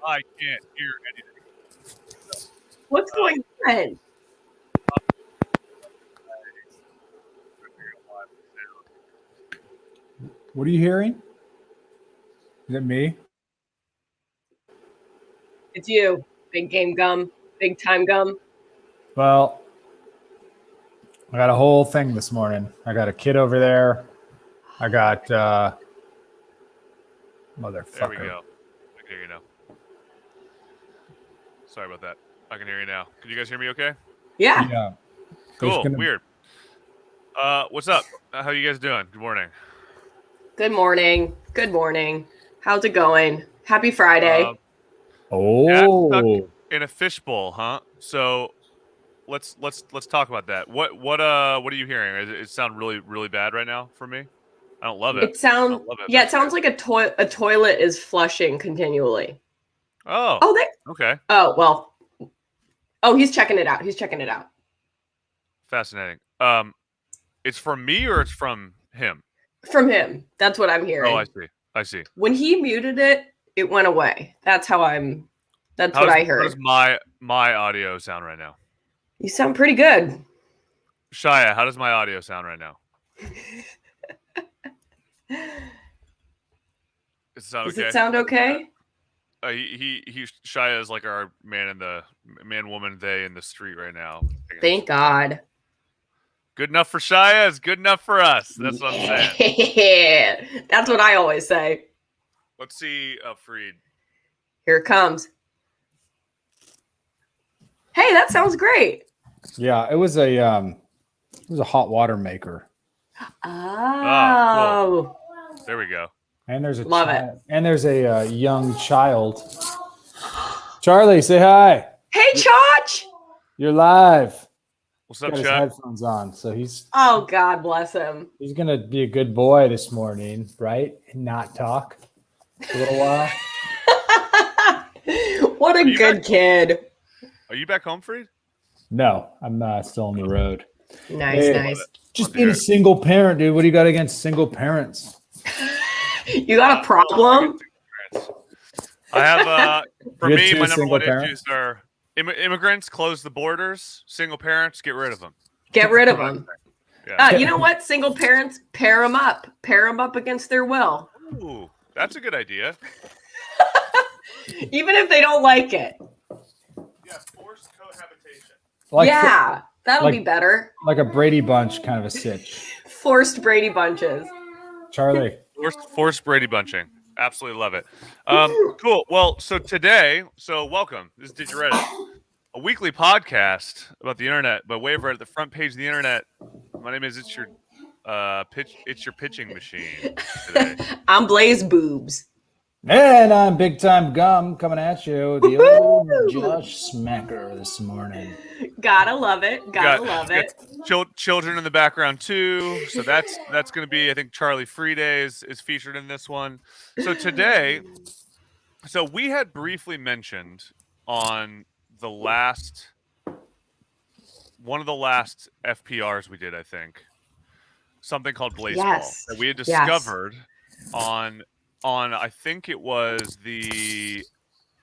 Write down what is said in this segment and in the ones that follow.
I can't hear anything. What's going on? What are you hearing? Is it me? It's you, big game gum, big time gum. Well, I got a whole thing this morning. I got a kid over there. I got motherfucker. There we go. I can hear you now. Sorry about that. I can hear you now. Can you guys hear me okay? Yeah. Yeah. Cool. Weird. What's up? How you guys doing? Good morning. Good morning. Good morning. How's it going? Happy Friday. Oh, In a fishbowl, huh? So let's talk about that. What are you hearing? It sound really bad right now for me? I don't love it. It sounds it sounds like a toilet is flushing continually. Oh, okay. Oh, well. Oh, he's checking it out. He's checking it out. Fascinating. It's from me or it's from him? From him. That's what I'm hearing. Oh, I see. When he muted it, it went away. That's what I heard. How does my audio sound right now? You sound pretty good. Shia, how does my audio sound right now? Does it sound okay? Shia is like our man woman they in the street right now. Thank God. Good enough for Shia is good enough for us. That's what I'm saying. Yeah, that's what I always say. Let's see, Freed. Here it comes. Hey, that sounds great. Yeah, it was a hot water maker. Oh. Cool. There we go. And there's it. And there's a young child. Charlie, say hi. Hey, Chach. You're live. What's up, Got his Chuck? headphones on, so he's. Oh, God bless him. He's gonna be a good boy this morning, right? And not talk for a little while. What a good kid. Are you back home, Freed? No, I'm still on the road. Nice. Just being a single parent, dude. What do you got against single parents? You got a problem? I have, for me, my number one parents? issues are immigrants, close the borders. Single parents, get rid of them. Get rid of them. Yeah. You know what? Single parents, pair them up. Pair them up against their will. Ooh, that's a good idea. Even if they don't like it. Yeah, forced cohabitation. That'll be better. Like a Brady Bunch kind of a sitch. Forced Brady bunches. Charlie. Forced Brady bunching. Absolutely love it. Cool. Well, welcome. This is Did You Reddit, a weekly podcast about the internet, by way of right at the front page of the internet. My name is It's Your Pitching Machine today. I'm Blaze Boobs. And I'm Big Time Gum coming at you. The old Josh Smacker this morning. Gotta love it. Gotta love it. Children in the background too. So that's going to be, I think, Charlie Friday is featured in this one. So today, we had briefly mentioned on one of the last FPRs we did, I think, something called Blaseball that we had discovered on I think it was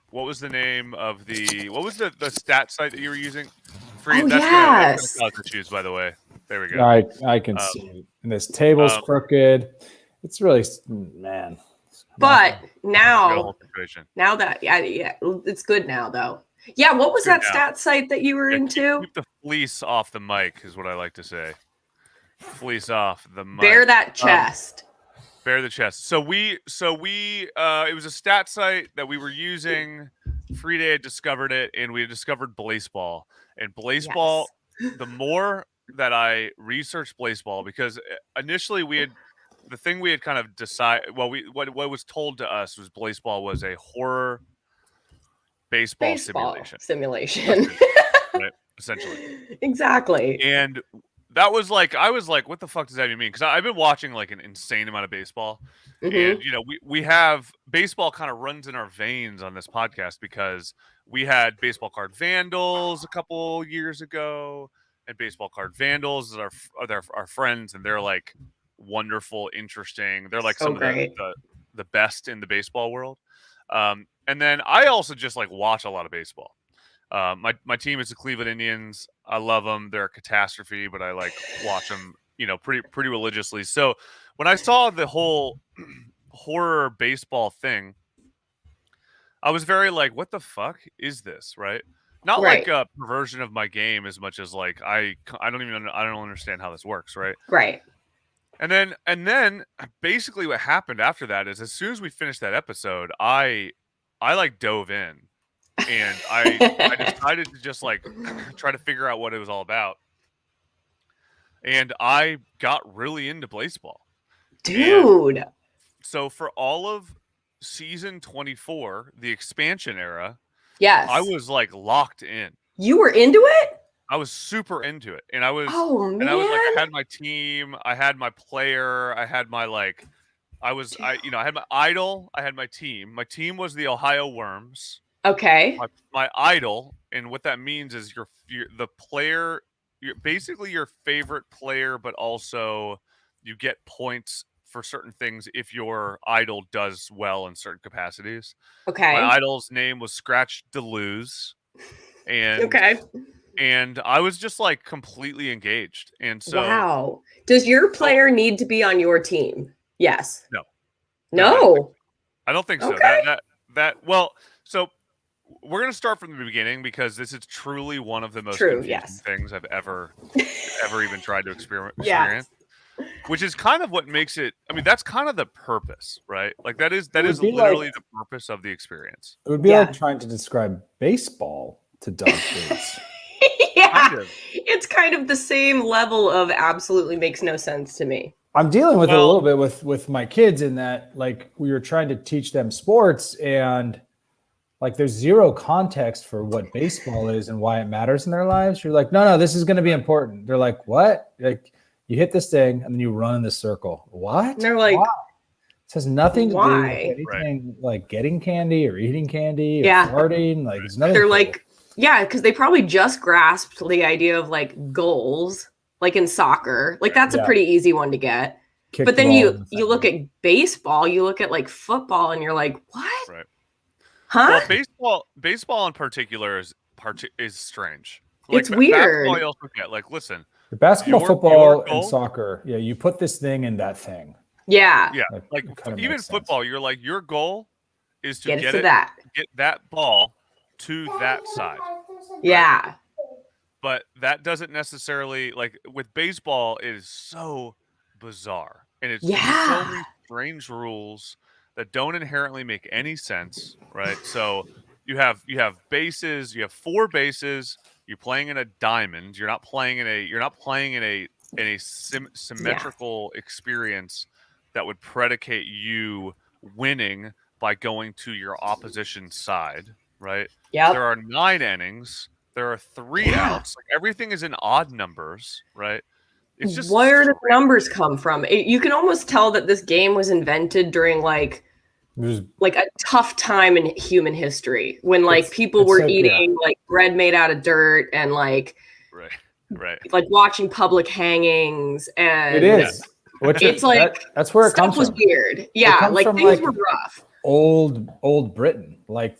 what was the name of what was the stat site that you were using? That's gonna cause issues, by the way. There we go. I can see it. And this table's crooked. It's really, man. But now that it's good now though. Yeah, what was that stat site that you were into? Keep the fleece off the mic is what I like to say. fleece off the mic. Bear that chest. Bear the chest. So we it was a stat site that we were using. Friday had discovered it, and we had discovered Blaseball. And Blaseball, the more that I researched Blaseball, because initially the thing we had kind of decided, what was told to us was Blaseball was a horror baseball simulation. Right, essentially. Exactly. And that was like, I was like, what the fuck does that even mean? Because I've been watching like an insane amount of baseball. And, we have baseball kind of runs in our veins on this podcast because we had Baseball Card Vandals a couple years ago. And Baseball Card Vandals are our friends, and they're like wonderful, interesting. They're like some of the best in the baseball world. And then I also just like watch a lot of baseball. My team is the Cleveland Indians. I love them. They're a catastrophe, but I like watch them, pretty religiously. So when I saw the whole horror baseball thing, I was very like, what the fuck is this? Right. Not like a perversion of my game as much as like, I don't understand how this works. Right. Right. And then basically what happened after that is as soon as we finished that episode, I like dove in. And I decided to just like try to figure out what it was all about. And I got really into Blaseball. Dude. And so for all of season 24, the expansion era, I was like locked in. You were into it? I was super into it. And I was man. And I was like, I had my team, I had my player, I had my like I had my idol, I had my team. My team was the Ohio Worms. Okay. My idol, and what that means is you're the player, you're basically your favorite player, but also you get points for certain things if your idol does well in certain capacities. Okay. My idol's name was Scratch Deleuze, and and I was just like completely engaged. And so, wow. Does your player need to be on your team? Yes. No. I don't think so. Okay. Well, so we're going to start from the beginning because this is truly one of the most confusing things I've ever even tried to experience. Which is kind of what makes it. I mean, that's kind of the purpose, right? Like that is literally the purpose of the experience. It would be like trying to describe baseball to dog kids. Kind of. It's kind of the same level of absolutely makes no sense to me. I'm dealing with it a little bit with my kids in that, like, we were trying to teach them sports, and like there's zero context for what baseball is and why it matters in their lives. You're like, no, this is going to be important. They're like, what? Like, you hit this thing and then you run in this circle. What? And they're like, why? It has nothing to do with anything like getting candy or eating candy or farting. Like, it's nothing. They're like, because they probably just grasped the idea of like goals, like in soccer. Like that's a pretty easy one to get. But then you look at baseball, you look at like football, and you're like, what? Right. Huh? Well, baseball in particular is strange. Like, it's weird. Basketball, you also get like, listen, the basketball, football, and soccer. Yeah, you put this thing in that thing. Yeah. Like even football, you're like, your goal is to get that ball to that side. Yeah. Right? But that doesn't necessarily, like with baseball, it is so bizarre, and it's so many strange rules that don't inherently make any sense, right? So you have bases, you have 4 bases. You're playing in a diamond. You're not playing in a symmetrical experience that would predicate you winning by going to your opposition side, right? Yeah. There are 9 innings. There are 3 outs. Like, everything is in odd numbers, right? It's just where do the numbers come from? You can almost tell that this game was invented during like a tough time in human history when like people were eating like bread made out of dirt and like like watching public hangings, and it is. It's like that's where it comes from. Was weird. Yeah, like things were rough. Old Britain, like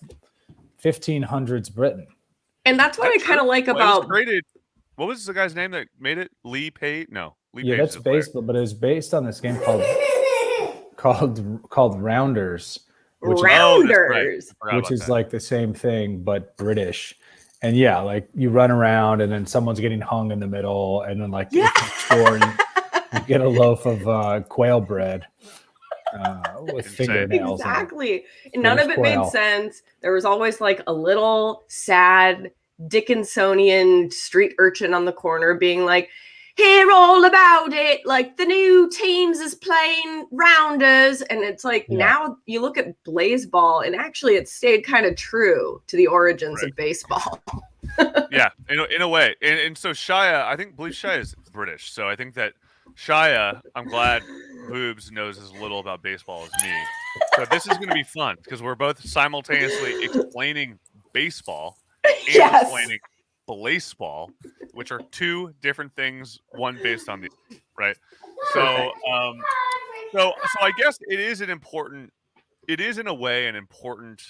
1500s Britain. And that's what I kind of like about. What was the guy's name that made it? Lee Page? No, Lee Page. Yeah, that's baseball, but it was based on this game called Rounders. Which is like the same thing but British. And like you run around and then someone's getting hung in the middle, and then like you score You get a loaf of quail bread with fingernails. Exactly. And none of it made sense. There was always like a little sad Dickinsonian street urchin on the corner being like, hear all about it, like the new teams is playing rounders. And it's like, now you look at Blaseball and actually it stayed kind of true to the origins of baseball. Yeah, in a way. And so Shia, I believe Shia is British. So I think that Shia, I'm glad Boobs knows as little about baseball as me. So this is going to be fun because we're both simultaneously explaining baseball and explaining Blaseball, which are two different things, one based on the other, right? So, so I guess it is in a way an important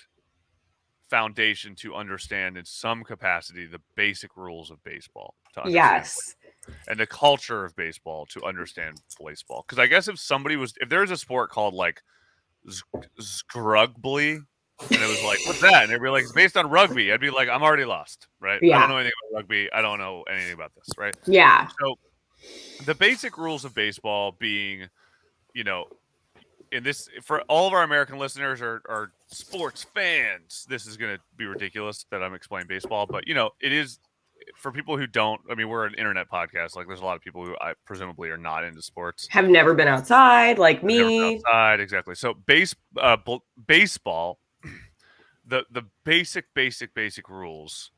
foundation to understand in some capacity the basic rules of baseball to understand and the culture of baseball to understand baseball. Because I guess if there's a sport called like Scrugbly, and it was like, what's that? And they'd be like, it's based on rugby. I'd be like, I'm already lost, right? I don't know anything about rugby. I don't know anything about this, right? Yeah. So the basic rules of baseball being, in this, for all of our American listeners are sports fans, this is going to be ridiculous that I'm explaining baseball, but it is for people who don't. I mean, we're an internet podcast. Like, there's a lot of people who presumably are not into sports, have never been outside, like me. Never been outside, exactly. So baseball, the basic rules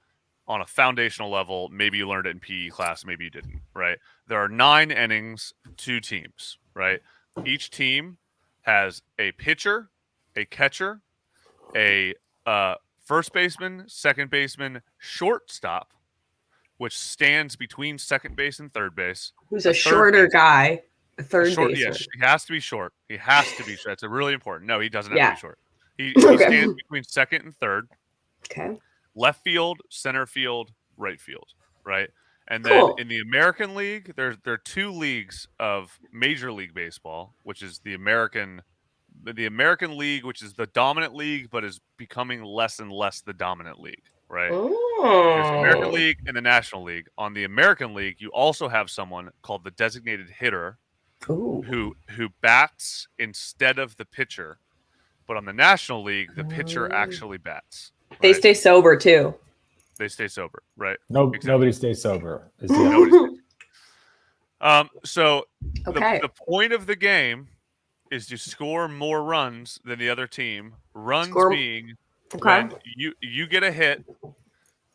on a foundational level. Maybe you learned it in PE class, maybe you didn't. Right? There are 9 innings, 2 teams. Right? Each team has a pitcher, a catcher, a first baseman, second baseman, shortstop, which stands between second base and third base. Who's a shorter guy, a third baseman. Yes, he has to be short. He has to be short. That's really important. No, he doesn't have to be short. He stands between second and third. Okay. Left field, center field, right field. Right. And then in the American League, there are 2 leagues of Major League Baseball, which is the American League, which is the dominant league, but is becoming less and less the dominant league, right? There's the American League and the National League. On the American League, you also have someone called the designated hitter who bats instead of the pitcher. But on the National League, the pitcher actually bats. Right? They stay sober too. They stay sober, right? Nobody stays sober. So the point of the game is to score more runs than the other team. Runs being when you get a hit.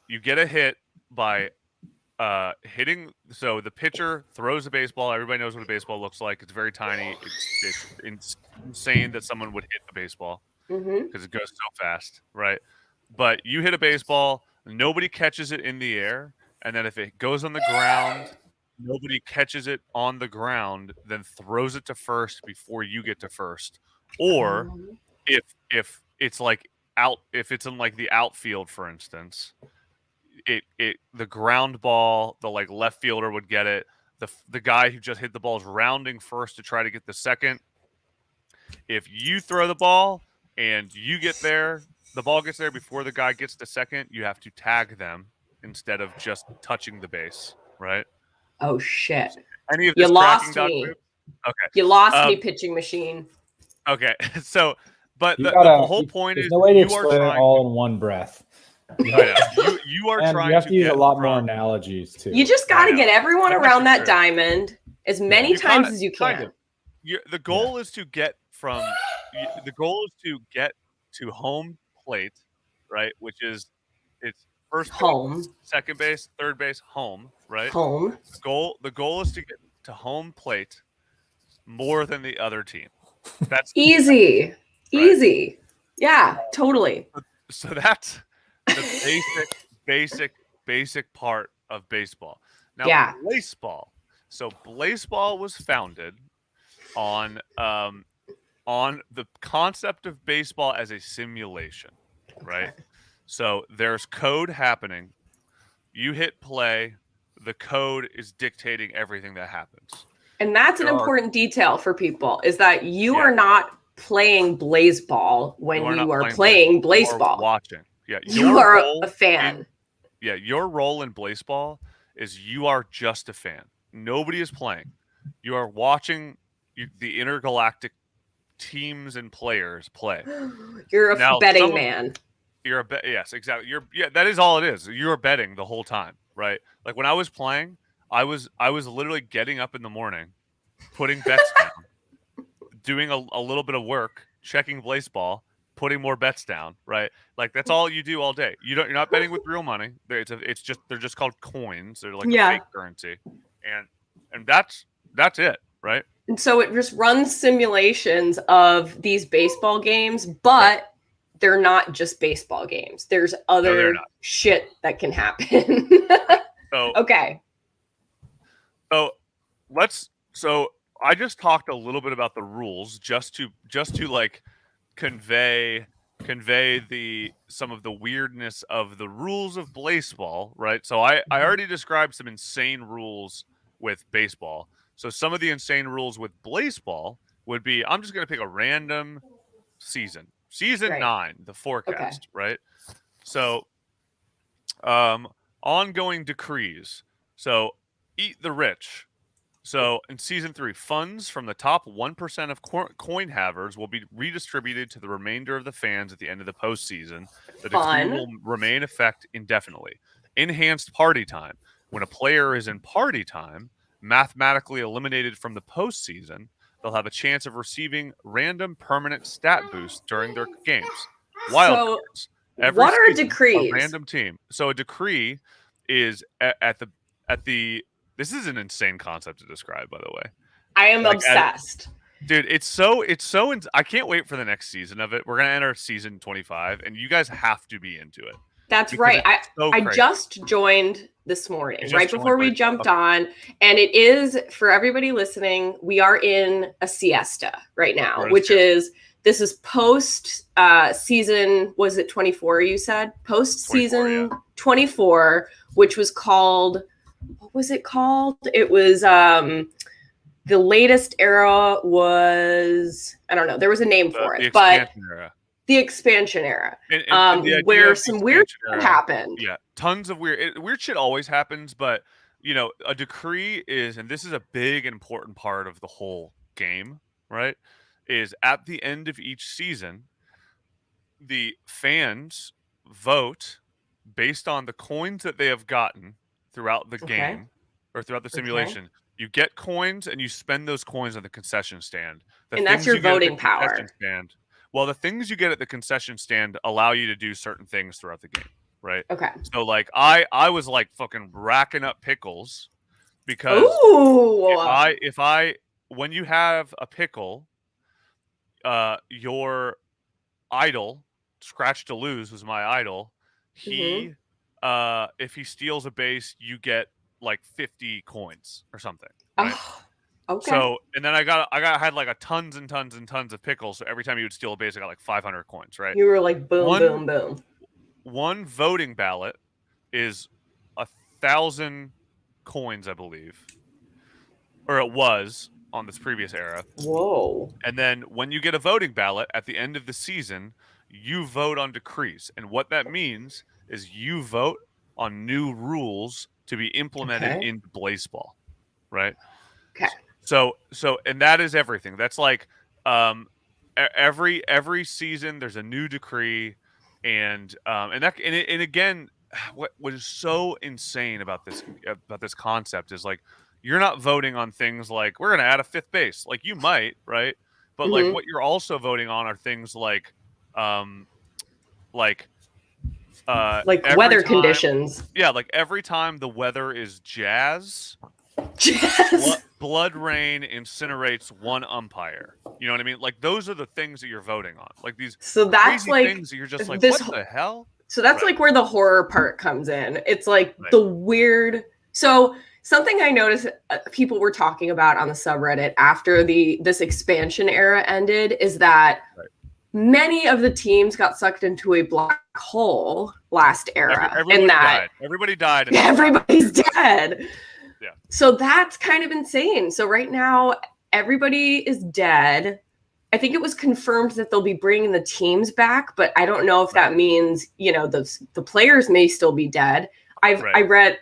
You get a hit by hitting. So the pitcher throws a baseball. Everybody knows what a baseball looks like. It's very tiny. It's insane that someone would hit a baseball because it goes so fast, right? But you hit a baseball. Nobody catches it in the air, and then if it goes on the ground, nobody catches it on the ground, then throws it to first before you get to first. Or if it's like if it's in like the outfield, for instance, the ground ball, the like left fielder would get it. The guy who just hit the ball is rounding first to try to get the second. If you throw the ball and you get there, the ball gets there before the guy gets to second, you have to tag them instead of just touching the base, right? Oh shit! You lost me. Okay, you lost me, pitching machine. Okay, so but the whole point is no way to explain it all in one breath. You are trying. You have to use a lot more analogies too. You just got to get everyone around that diamond as many times as you can. The goal is to get from. The goal is to get to home plate, right? Which is it's first home, base, second base, third base, home, right? Home. The goal is to get to home plate more than the other team. That's easy. Right? Easy. Yeah, totally. So that's the basic part of baseball. Now, Blaseball. So Blaseball was founded on the concept of baseball as a simulation, right? So there's code happening. You hit play. The code is dictating everything that happens. And that's an important detail for people is that you are not playing Blaseball when you are playing Blaseball. Watching. Yeah. You are a fan. Your role in Blaseball is you are just a fan. Nobody is playing. You are watching the intergalactic teams and players play. You're a betting man. You're yes, exactly. That is all it is. You're betting the whole time, right? Like when I was playing, I was literally getting up in the morning, putting bets down, doing a little bit of work, checking Blaseball, putting more bets down, right? Like that's all you do all day. You're not betting with real money. They're just called coins. They're like a fake currency, and that's it, right? And so it just runs simulations of these baseball games, but they're not just baseball games. There's other shit that can happen. So okay. So I just talked a little bit about the rules just to like convey some of the weirdness of the rules of Blaseball, right? So I already described some insane rules with baseball. So some of the insane rules with Blaseball would be, I'm just going to pick a random season 9, the forecast, right? So ongoing decrees. So eat the rich. So in season 3, funds from the top 1% of coin havers will be redistributed to the remainder of the fans at the end of the postseason. The decree will remain in effect indefinitely. Enhanced party time. When a player is in party time, mathematically eliminated from the postseason, they'll have a chance of receiving random permanent stat boosts during their games. Wild cards. What are decrees? A random team. So a decree is at the this is an insane concept to describe, by the way. I am obsessed. Dude, I can't wait for the next season of it. We're going to enter season 25 and you guys have to be into it. That's right. I just joined this morning, right before we jumped on. And it is, for everybody listening, we are in a siesta right now, this is post season, was it 24 you said? Post season 24, which was called, what was it called? It was, the latest era was, I don't know, there was a name for it, but the expansion era, where some weird shit happened. Yeah, tons of weird shit always happens, but you know, a decree is, and this is a big important part of the whole game, right? Is at the end of each season, the fans vote based on the coins that they have gotten throughout the game or throughout the simulation. You get coins and you spend those coins on the concession stand. And that's your voting power. Well, the things you get at the concession stand allow you to do certain things throughout the game, right? Okay. So like I was like fucking racking up pickles because if I when you have a pickle, your idol, Scratch to Lose was my idol. He if he steals a base, you get like 50 coins or something. Right? Okay. So, and then I had like a tons and tons and tons of pickles. So every time you would steal a base, I got like 500 coins, right? You were like boom, boom, boom. One voting ballot is 1,000 coins, I believe, or it was on this previous era. Whoa. And then when you get a voting ballot at the end of the season, you vote on decrees, and what that means is you vote on new rules to be implemented into Blaseball, right? Okay. So and that is everything. That's like every season there's a new decree, and again, what is so insane about this concept is like you're not voting on things like we're going to add a 5th base. Like you might, right? But like what you're also voting on are things like weather conditions. Yeah, like every time the weather is jazz. Blood Rain incinerates one umpire. You know what I mean? Like those are the things that you're voting on. Like these that's like things that you're just like, what the hell? So that's like where the horror part comes in. It's like the weird. So something I noticed people were talking about on the subreddit after this expansion era ended is that many of the teams got sucked into a black hole last era. Everybody died. Everybody's dead. Yeah. So that's kind of insane. So right now, everybody is dead. I think it was confirmed that they'll be bringing the teams back, but I don't know if that means, the players may still be dead. I read,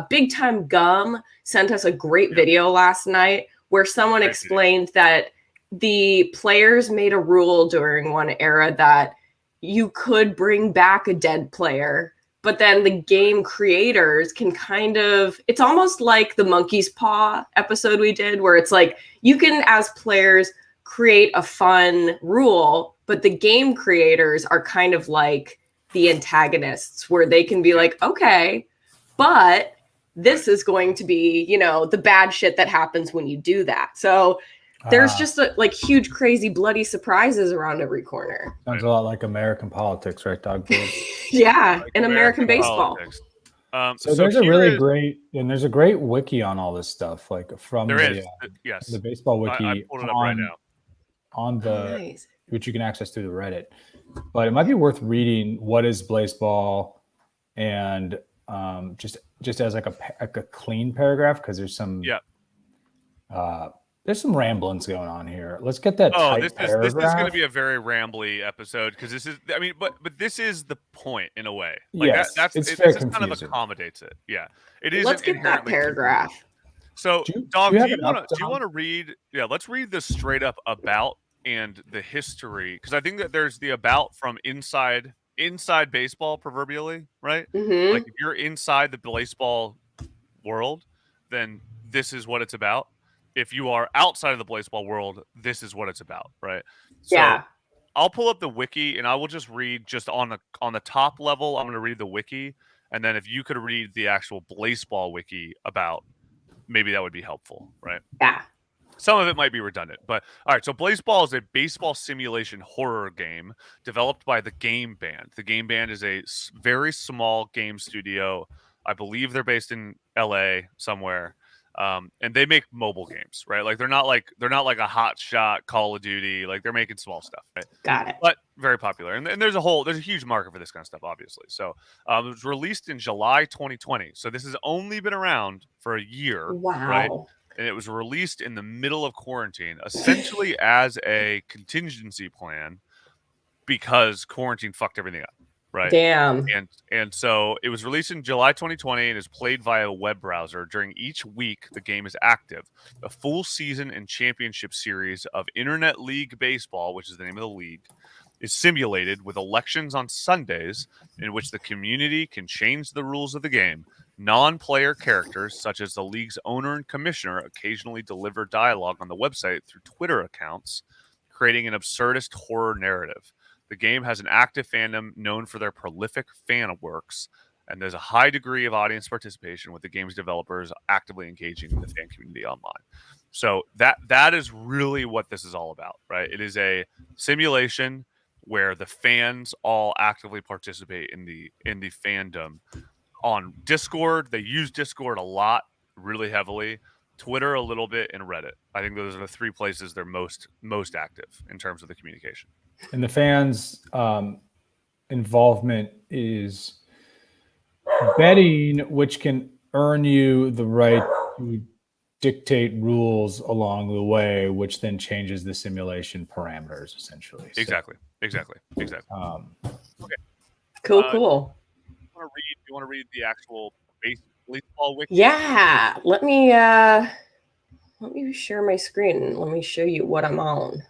Big Time Gum sent us a great video last night where someone explained that the players made a rule during one era that you could bring back a dead player, but then the game creators can it's almost like the Monkey's Paw episode we did, where it's like you can, as players, create a fun rule, but the game creators are kind of like the antagonists, where they can be like, okay, but this is going to be, the bad shit that happens when you do that. So there's just huge, crazy, bloody surprises around every corner. Sounds a lot like American politics, right, Dog? Yeah, like American baseball. So there's there's a great wiki on all this stuff, like from the baseball wiki. I pulled it up right now on the which you can access through the Reddit. But it might be worth reading what is Blaseball, and just as like a clean paragraph, because there's some there's some ramblings going on here. Let's get that. This is going to be a very rambly episode, because this is, but this is the point in a way. Like this kind of accommodates it. Yeah, it is. Let's get that paragraph. So, Dog, do you want to read? Yeah, let's read this straight up about and the history, because I think that there's the about from inside baseball, proverbially, right? Mm-hmm. Like if you're inside the baseball world, then this is what it's about. If you are outside of the Blaseball world, this is what it's about, right? So I'll pull up the wiki and I will just read just on the top level. I'm going to read the wiki, and then if you could read the actual Blaseball wiki about, maybe that would be helpful, right? Yeah. Some of it might be redundant, but all right. So Blaseball is a baseball simulation horror game developed by the Game Band. The Game Band is a very small game studio. I believe they're based in LA somewhere. And they make mobile games, right? Like they're not like a hot shot Call of Duty. Like they're making small stuff, right? Got it. But very popular. And there's a huge market for this kind of stuff, obviously. So it was released in July 2020. So this has only been around for a year. Wow. Right? And it was released in the middle of quarantine, essentially as a contingency plan, because quarantine fucked everything up. Right. Damn. And so it was released in July 2020 and is played via a web browser. During each week, the game is active. A full season and championship series of Internet League Baseball, which is the name of the league, is simulated with elections on Sundays in which the community can change the rules of the game. Non-player characters, such as the league's owner and commissioner, occasionally deliver dialogue on the website through Twitter accounts, creating an absurdist horror narrative. The game has an active fandom known for their prolific fan works, and there's a high degree of audience participation, with the game's developers actively engaging in the fan community online. So that is really what this is all about, right? It is a simulation where the fans all actively participate in the fandom. On Discord, they use Discord a lot, really heavily. Twitter a little bit, and Reddit. I think those are the three places they're most active in terms of the communication. And the fans' involvement is betting, which can earn you the right to dictate rules along the way, which then changes the simulation parameters, essentially. Exactly. Okay. Cool. Do you want to read the actual baseball wiki? Yeah. Let me share my screen and let me show you what I'm on.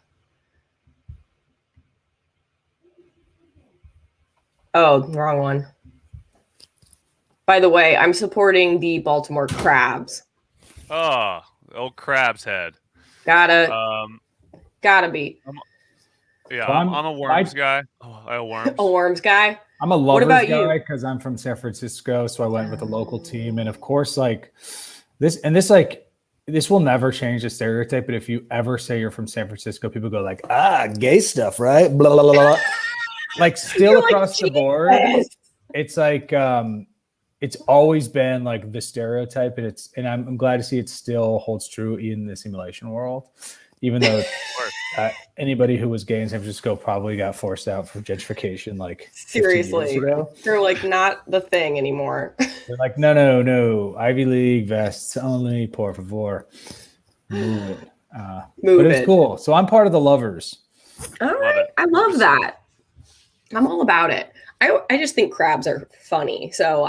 Oh, wrong one. By the way, I'm supporting the Baltimore Crabs. Oh, old Crab's head. Gotta be. I'm a Worms guy. Oh, I Worms. A Worms guy. I'm a Lovers guy because I'm from San Francisco, so I went with the local team. And of course, like this will never change the stereotype. But if you ever say you're from San Francisco, people go like, gay stuff, right? Blah blah blah blah. Like still across the board, it's like it's always been like the stereotype, and I'm glad to see it still holds true in the simulation world, even though anybody who was gay in San Francisco probably got forced out for gentrification. Like seriously, they're like not the thing anymore. They're like, no, Ivy League vests only, por favor, move it. But it's cool. So I'm part of the Lovers. All right, I love that. I'm all about it. I just think crabs are funny, so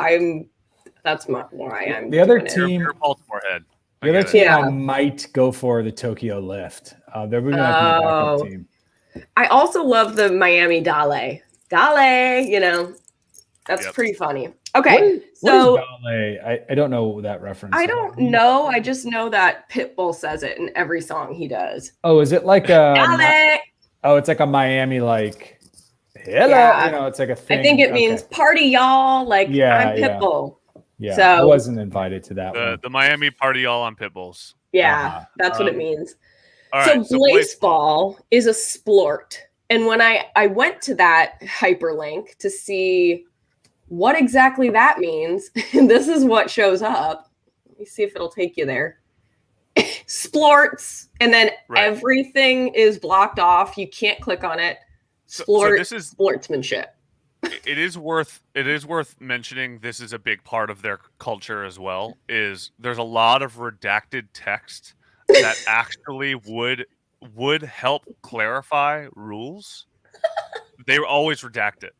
that's why I'm the other doing team. You're a Baltimore head. The other team I might go for the Tokyo Lift. They're really like my backup team. I also love the Miami Dale. Dale, that's pretty funny. Okay, what is Dale? I don't know that reference. I don't know. I just know that Pitbull says it in every song he does. Oh, is it like a Dale? it's like a Miami like hello? Yeah. It's like a thing. I think it means party, y'all. Like I'm Pitbull. Yeah, so I wasn't invited to that one. The Miami party all on Pitbulls. Yeah, that's what it means. Right, so Blaseball is a splort. And when I went to that hyperlink to see what exactly that means, this is what shows up. Let me see if it'll take you there. Splorts, and then everything is blocked off. You can't click on it. So this is sportsmanship. It is worth mentioning. This is a big part of their culture as well. Is there's a lot of redacted text that actually would help clarify rules. They always redact it.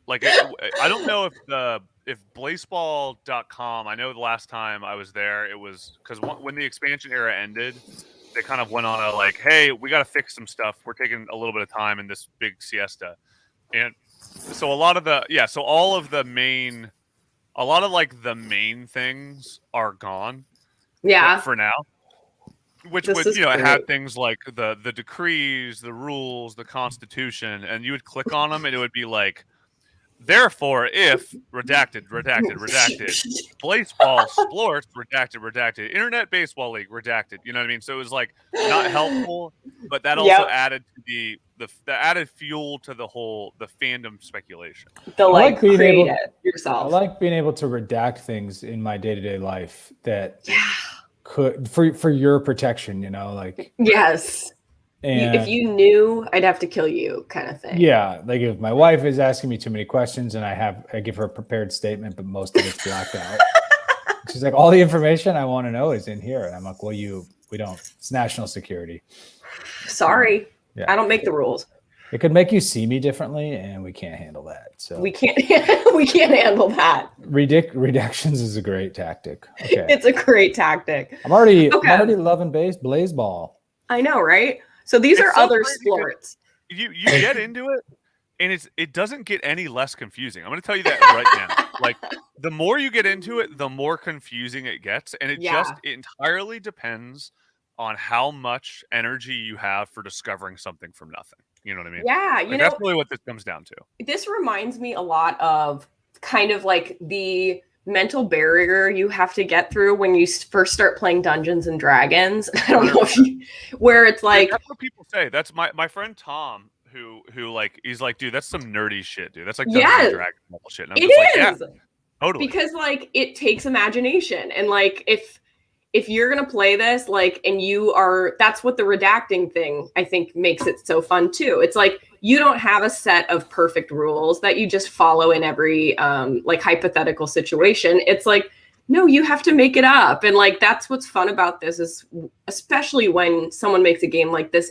Like I don't know if Blaseball.com. I know the last time I was there, it was because when the expansion era ended, they kind of went on a like, hey, we got to fix some stuff. We're taking a little bit of time in this big siesta, and so a lot of the main things are gone. Yeah, for now. Which would have things like the decrees, the rules, the Constitution, and you would click on them, and it would be like, therefore, if redacted, Blaseball splorts redacted, Internet Baseball League redacted. You know what I mean? So it was like not helpful, but that also added to the added fuel to the fandom speculation. I like being able yourself. I like being able to redact things in my day-to-day life that could for your protection, like yes. And if you knew, I'd have to kill you, kind of thing. Yeah, like if my wife is asking me too many questions and I give her a prepared statement, but most of it's blacked out. She's like, all the information I want to know is in here, and I'm like, well, we don't. It's national security. Sorry, I don't make the rules. It could make you see me differently, and we can't handle that. So we can't handle that. Reductions is a great tactic. Okay. It's a great tactic. I'm already loving Blaseball. I know, right? So these are other sports. You get into it, and it doesn't get any less confusing. I'm going to tell you that right now. Like the more you get into it, the more confusing it gets, and it entirely depends on how much energy you have for discovering something from nothing. You know what I mean? Yeah, that's really what this comes down to. This reminds me a lot of kind of like the mental barrier you have to get through when you first start playing Dungeons and Dragons. I don't know where it's like that's what people say. That's my friend Tom who like he's like, dude, that's some nerdy shit, dude. That's like Dungeons and Dragons level shit. And I'm just like, totally. Because like it takes imagination, and like if you're gonna play this, like, and that's what the redacting thing I think makes it so fun too. It's like you don't have a set of perfect rules that you just follow in every like hypothetical situation. It's like, no, you have to make it up. And like that's what's fun about this, is especially when someone makes a game like this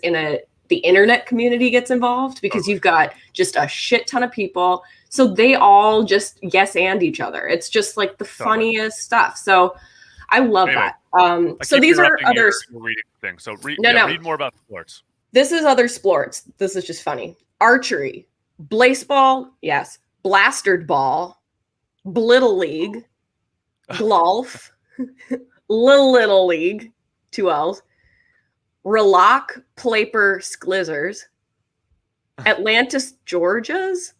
the internet community gets involved, because you've got just a shit ton of people. So they all just yes and each other. It's just like the funniest stuff. So I love that. So these are other reading things. So read more about sports. This is other sports. This is just funny. Archery, Blaseball, yes, Blastered Ball, Blittle League, Golf, Little League, 2 L's, Relock, Plaper, Sklizzers, Atlantis, Georgias,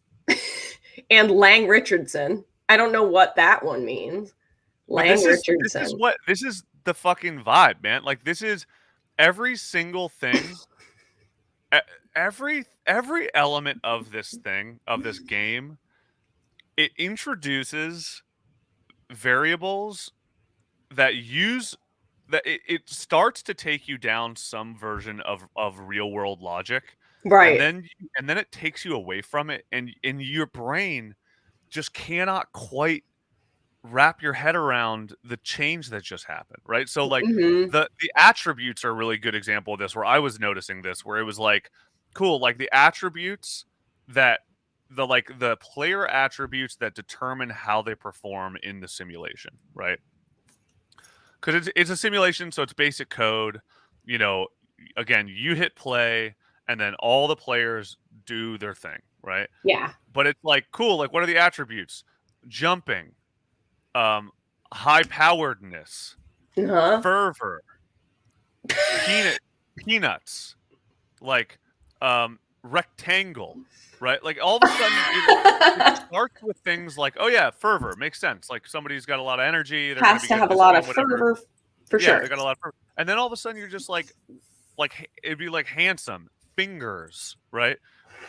and Lang Richardson. I don't know what that one means. Richardson. This is the fucking vibe, man. Like this is every single thing, every element of this game. It introduces variables that it starts to take you down some version of real world logic, right? And then it takes you away from it, and your brain just cannot quite wrap your head around the change that just happened, right? So like the attributes are a really good example of this, where I was noticing this, where it was like, cool, like the attributes that the player attributes that determine how they perform in the simulation, right? Because it's a simulation, so it's basic code. You know, again, you hit play, and then all the players do their thing, right? Yeah. But it's like cool. Like, what are the attributes? Jumping, high poweredness, fervor, peanuts, like rectangle, right? Like all of a sudden it starts with things like, oh yeah, fervor makes sense. Like somebody's got a lot of energy, they're has to have a lot of fervor for sure. They got a lot of fervor. And then all of a sudden you're just like it'd be like handsome, fingers, right?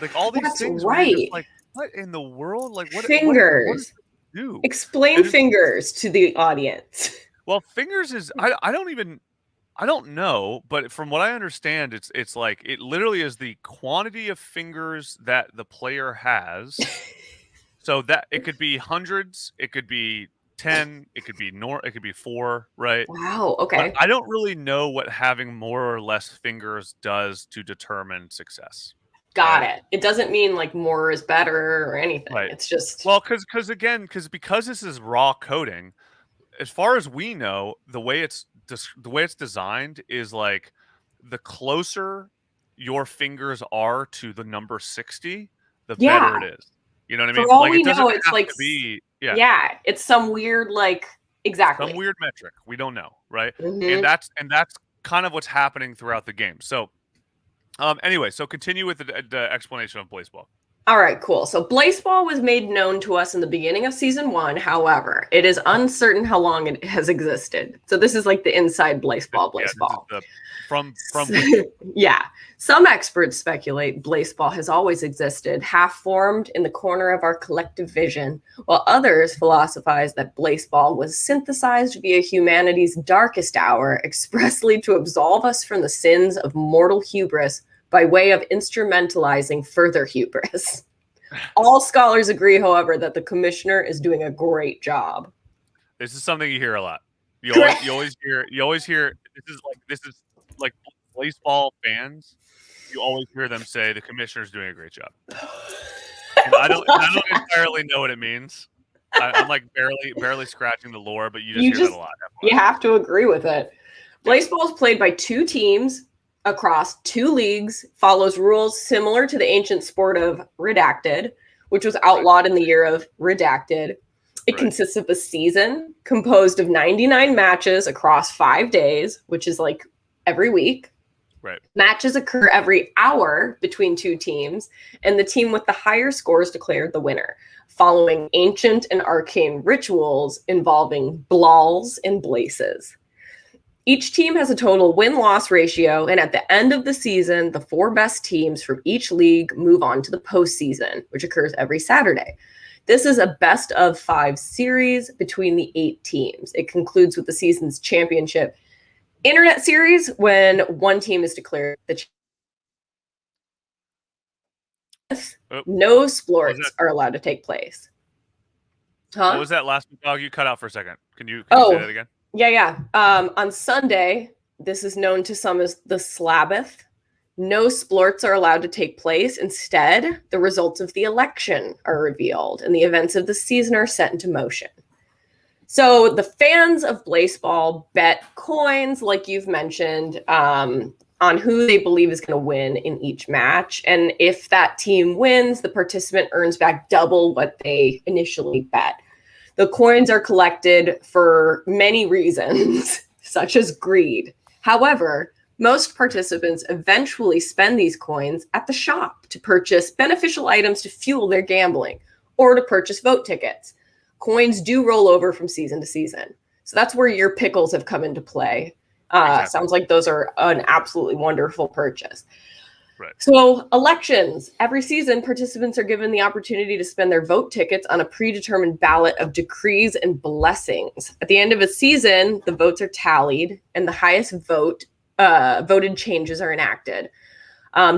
Like all these things right. You're just like, what in the world? Like what fingers? What does it do? Explain fingers to the audience. Well, fingers is I don't know, but from what I understand, it's like it literally is the quantity of fingers that the player has. So that it could be hundreds, it could be 10, it could be 4, right? Wow, okay. But I don't really know what having more or less fingers does to determine success. Got it. It doesn't mean like more is better or anything. Right. It's just because this is raw coding. As far as we know, the way it's designed is like the closer your fingers are to the number 60, the better it is. You know what I mean? For all we know, it's like it's some weird some weird metric. We don't know, right? And that's kind of what's happening throughout the game. So anyway, so continue with the explanation of Blaseball. All right, cool. So Blaseball was made known to us in the beginning of season 1. However, it is uncertain how long it has existed. So this is like the inside Blaseball. From yeah. Some experts speculate Blaseball has always existed, half-formed in the corner of our collective vision, while others philosophize that Blaseball was synthesized via humanity's darkest hour, expressly to absolve us from the sins of mortal hubris by way of instrumentalizing further hubris. All scholars agree, however, that the commissioner is doing a great job. This is something you hear a lot. You always hear this is like Blaseball fans. You always hear them say the commissioner's doing a great job. I don't entirely know what it means. I'm like barely scratching the lore, but you just hear that a lot. You have to agree with it. Blaseball is played by 2 teams across 2 leagues, follows rules similar to the ancient sport of Redacted, which was outlawed in the year of Redacted. It consists of a season composed of 99 matches across 5 days, which is like every week. Right. Matches occur every hour between 2 teams, and the team with the higher scores declared the winner, following ancient and arcane rituals involving blals and blaces. Each team has a total win-loss ratio, and at the end of the season, the 4 best teams from each league move on to the postseason, which occurs every Saturday. This is a best-of-5 series between the 8 teams. It concludes with the season's championship internet series when one team is declared the champion. No splorts are allowed to take place. What was that last dog you cut out for a second? Can you say that again? Yeah. On Sunday, this is known to some as the Slabbath. No splorts are allowed to take place. Instead, the results of the election are revealed and the events of the season are set into motion. So the fans of Blaseball bet coins, like you've mentioned, on who they believe is going to win in each match. And if that team wins, the participant earns back double what they initially bet. The coins are collected for many reasons, such as greed. However, most participants eventually spend these coins at the shop to purchase beneficial items to fuel their gambling or to purchase vote tickets. Coins do roll over from season to season. So that's where your pickles have come into play. Exactly. Sounds like those are an absolutely wonderful purchase. Right. So elections, every season, participants are given the opportunity to spend their vote tickets on a predetermined ballot of decrees and blessings. At the end of a season, the votes are tallied and the highest voted changes are enacted.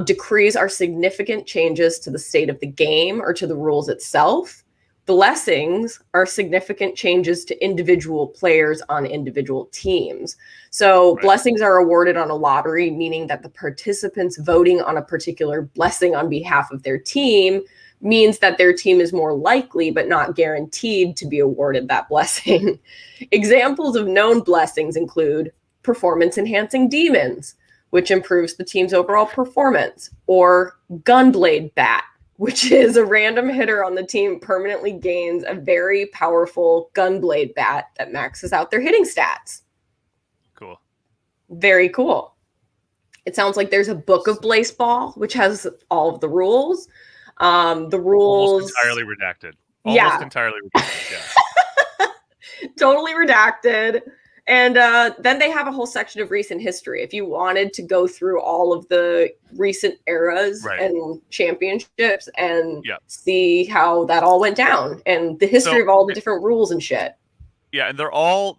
Decrees are significant changes to the state of the game or to the rules itself. Blessings are significant changes to individual players on individual teams. So blessings are awarded on a lottery, meaning that the participants voting on a particular blessing on behalf of their team means that their team is more likely but not guaranteed to be awarded that blessing. Examples of known blessings include performance-enhancing demons, which improves the team's overall performance, or Gunblade Bat, which is a random hitter on the team permanently gains a very powerful Gunblade Bat that maxes out their hitting stats. Cool. Very cool. It sounds like there's a book of Blaseball, which has all of the rules. The rules... Almost entirely redacted. Almost entirely redacted, yeah. Totally redacted. And then they have a whole section of recent history. If you wanted to go through all of the recent eras and championships and see how that all went down and the history of all the different rules and shit. Yeah, and they're all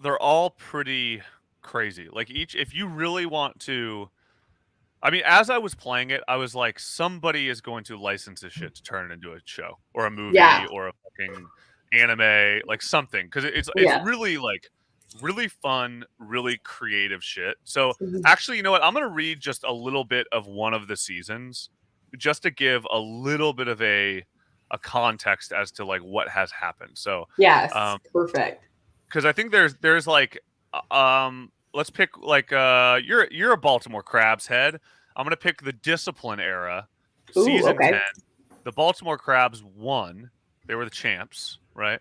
pretty crazy. Like if you really want to, I mean, as I was playing it, I was like, somebody is going to license this shit to turn it into a show or a movie or a fucking anime, like something, because it's really like really fun, really creative shit. So actually, you know what? I'm going to read just a little bit of one of the seasons just to give a little bit of a context as to like what has happened. So perfect. Because I think there's like let's pick like you're a Baltimore Crabs head. I'm going to pick the Discipline era, season 10. The Baltimore Crabs won. They were the champs, right?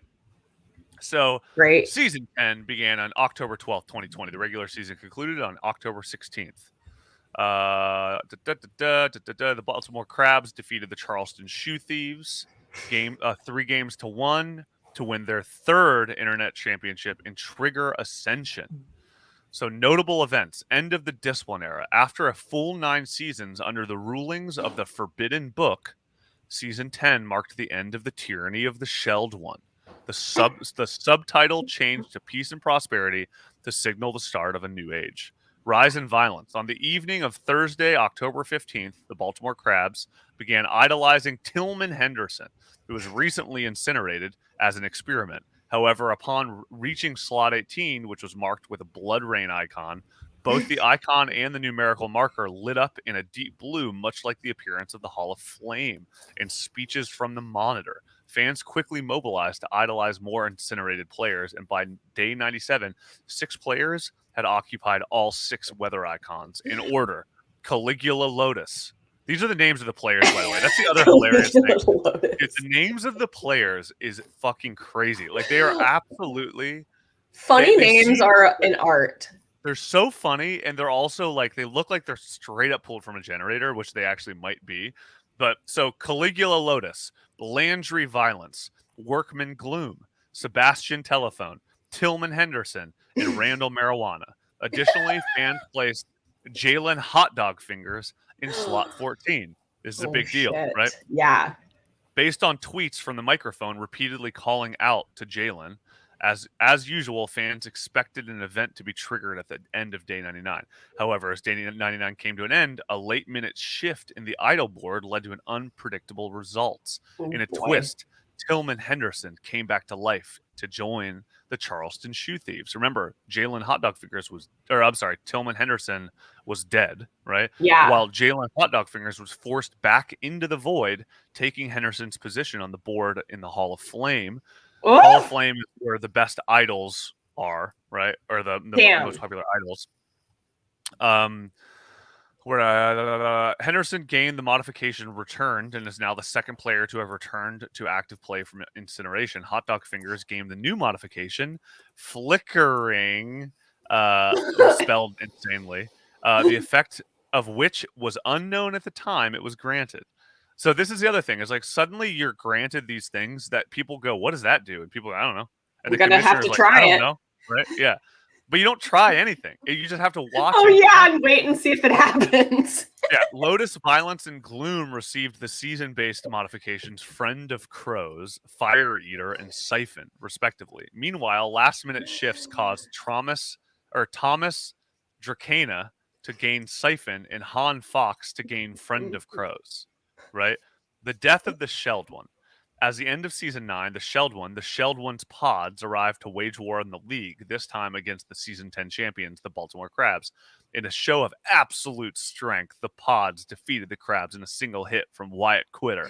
So season 10 began on October 12th, 2020. The regular season concluded on October 16th. The Baltimore Crabs defeated the Charleston Shoe Thieves 3-1 to win their third internet championship in Trigger Ascension. So notable events: end of the Discipline era. After a full 9 seasons under the rulings of the Forbidden Book, season 10 marked the end of the tyranny of the Shelled One. The subtitle changed to Peace and Prosperity to signal the start of a new age. Rise in violence. On the evening of Thursday, October 15th, the Baltimore Crabs began idolizing Tillman Henderson, who was recently incinerated as an experiment. However, upon reaching slot 18, which was marked with a blood rain icon, both the icon and the numerical marker lit up in a deep blue, much like the appearance of the Hall of Flame and speeches from the monitor. Fans quickly mobilized to idolize more incinerated players, and by day 97, 6 players had occupied all 6 weather icons in order. Caligula Lotus. These are the names of the players, by the way. That's the other hilarious thing. The names of the players is fucking crazy. Like, they are absolutely... Funny names are an art. They're so funny, and they're also, like, they look like they're straight up pulled from a generator, which they actually might be. But, so, Caligula Lotus, Landry Violence, Workman Gloom, Sebastian Telephone, Tillman Henderson, and Randall Marijuana. Additionally, fans placed Jalen Hot Dog Fingers in slot 14. This is a big deal, right? Yeah. Based on tweets from the microphone repeatedly calling out to Jalen, as usual, fans expected an event to be triggered at the end of day 99. However, as day 99 came to an end, a late-minute shift in the idol board led to an unpredictable result. In a twist, Tillman Henderson came back to life to join the Charleston Shoe Thieves. Remember, Tillman Henderson was dead, right? Yeah. While Jalen Hot Dog Fingers was forced back into the void, taking Henderson's position on the board in the Hall of Flame. Oh! Hall of Flame is where the best idols are, right? Or the most popular idols. Where Henderson gained the modification returned and is now the second player to have returned to active play from incineration. Hot Dog Fingers gained the new modification, Flickering, spelled insanely, the effect of which was unknown at the time it was granted. So this is the other thing, is like suddenly you're granted these things that people go, what does that do? And people go, I don't know. And the commissioner's like, I don't know. Right? Yeah. But you don't try anything. You just have to watch it. Oh, yeah, and wait and see if it happens. Yeah, Lotus, Violence, and Gloom received the season-based modifications Friend of Crows, Fire Eater, and Siphon, respectively. Meanwhile, last-minute shifts caused Thomas Dracana to gain Siphon and Han Fox to gain Friend of Crows, right? The death of the Shelled One. As the end of Season 9, the Shelled One's pods arrived to wage war in the league, this time against the Season 10 champions, the Baltimore Crabs. In a show of absolute strength, the pods defeated the Crabs in a single hit from Wyatt Quitter.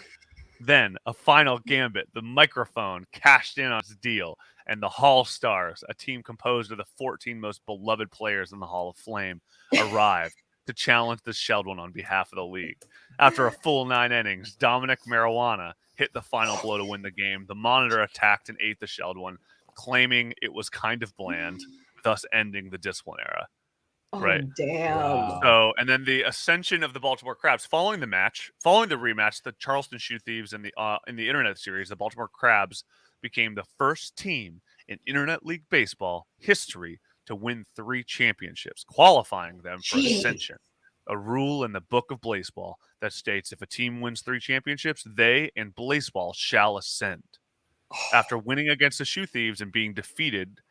Then a final gambit. The microphone cashed in on its deal, and the Hall Stars, a team composed of the 14 most beloved players in the Hall of Flame, arrived to challenge the Sheldon on behalf of the league. After a full 9 innings, Dominic Marijuana hit the final blow to win the game. The Monitor attacked and ate the Sheldon, claiming it was kind of bland, thus ending the discipline era. Oh, right. damn. Wow. So, and then the ascension of the Baltimore Crabs following the rematch, the Charleston Shoe Thieves in the Internet Series, the Baltimore Crabs became the first team in Internet League Baseball history to win 3 championships, qualifying them for ascension. A rule in the Book of Blaseball that states if a team wins 3 championships, they and Blaseball shall ascend. After winning against the Shoe Thieves and being defeated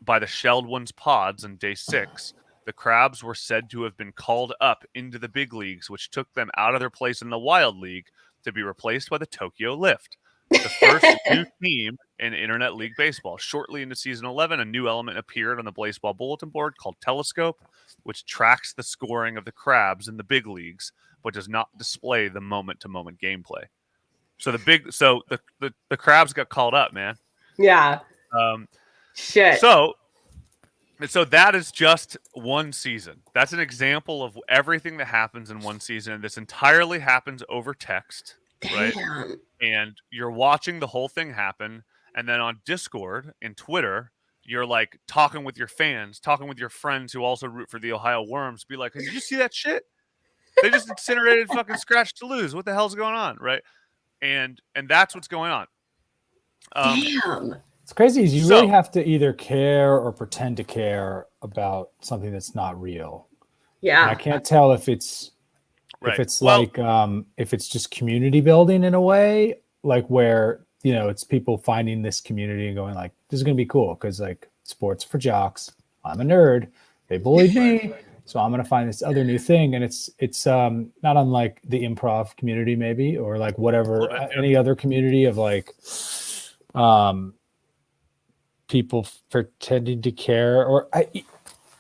by the Shelled Ones Pods on day 6, the Crabs were said to have been called up into the big leagues, which took them out of their place in the Wild League to be replaced by the Tokyo Lift, the first new team in Internet League Baseball. Shortly into season 11, a new element appeared on the Blaseball bulletin board called Telescope, which tracks the scoring of the Crabs in the big leagues, but does not display the moment-to-moment gameplay. So the Crabs got called up, man. Yeah. Shit. So that is just one season. That's an example of everything that happens in one season. And this entirely happens over text, right? Damn. And you're watching the whole thing happen. And then on Discord and Twitter, you're like talking with your fans, talking with your friends who also root for the Ohio Worms. Be like, did you see that shit? They just incinerated fucking Scratch to Lose. What the hell's going on, right? And that's what's going on. Damn. It's crazy. You really have to either care or pretend to care about something that's not real. Yeah. And I can't tell if it's if it's just community building in a way, like where, it's people finding this community and going like, this is going to be cool because like sports for jocks. I'm a nerd. They bullied me. So I'm going to find this other new thing. And it's not unlike the improv community maybe, or like whatever, any other community of like, people pretending to care, or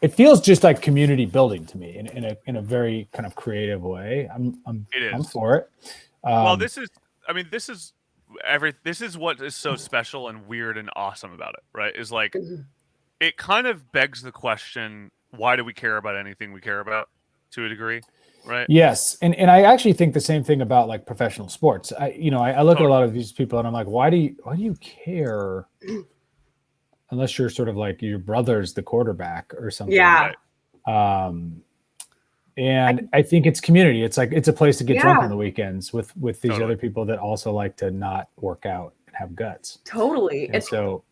it feels just like community building to me in a very kind of creative way. I'm for it. Well, this is what is so special and weird and awesome about it, right? Is like it kind of begs the question, why do we care about anything we care about to a degree? Right. Yes. And I actually think the same thing about like professional sports. I look at a lot of these people and I'm like, why do you care? Unless you're sort of like your brother's the quarterback or something. Yeah. And I think it's community. It's like, it's a place to get drunk on the weekends with these other people that also like to not work out and have guts. Totally. And so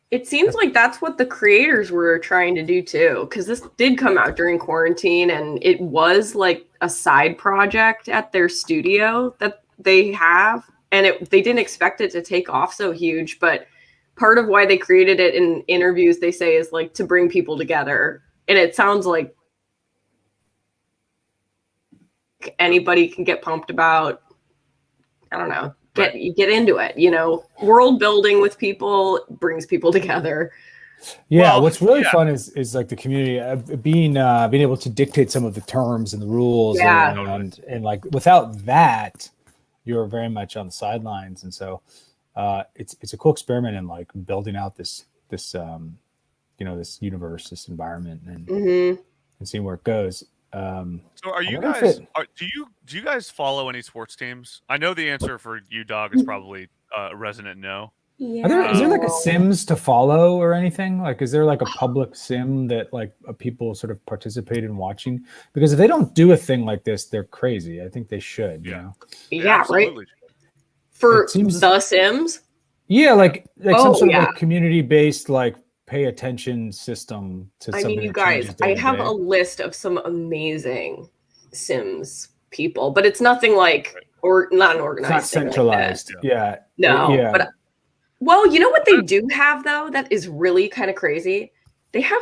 it seems like that's what the creators were trying to do too. Cause this did come out during quarantine and it was like a side project at their studio that they have. And they didn't expect it to take off so huge, but part of why they created it in interviews, they say, is like to bring people together. And it sounds like anybody can get pumped about, I don't know, get into it, world building with people brings people together. Yeah. What's really fun is like the community being able to dictate some of the terms and the rules and like without that, you're very much on the sidelines. And so, it's a cool experiment in like building out this this universe, this environment, and seeing where it goes. So are you guys? Do you guys follow any sports teams? I know the answer for you, Dog, is probably a resonant no. Yeah. Is there like a Sims to follow or anything? Like, is there like a public sim that like people sort of participate in watching? Because if they don't do a thing like this, they're crazy. I think they should. Yeah, right. For The Sims? Yeah, like some sort of like community-based like pay attention system to something. I mean, you guys, I have a list of some amazing Sims people, but it's nothing like or not an organized. It's not centralized. Like no. But you know what they do have though that is really kind of crazy? They have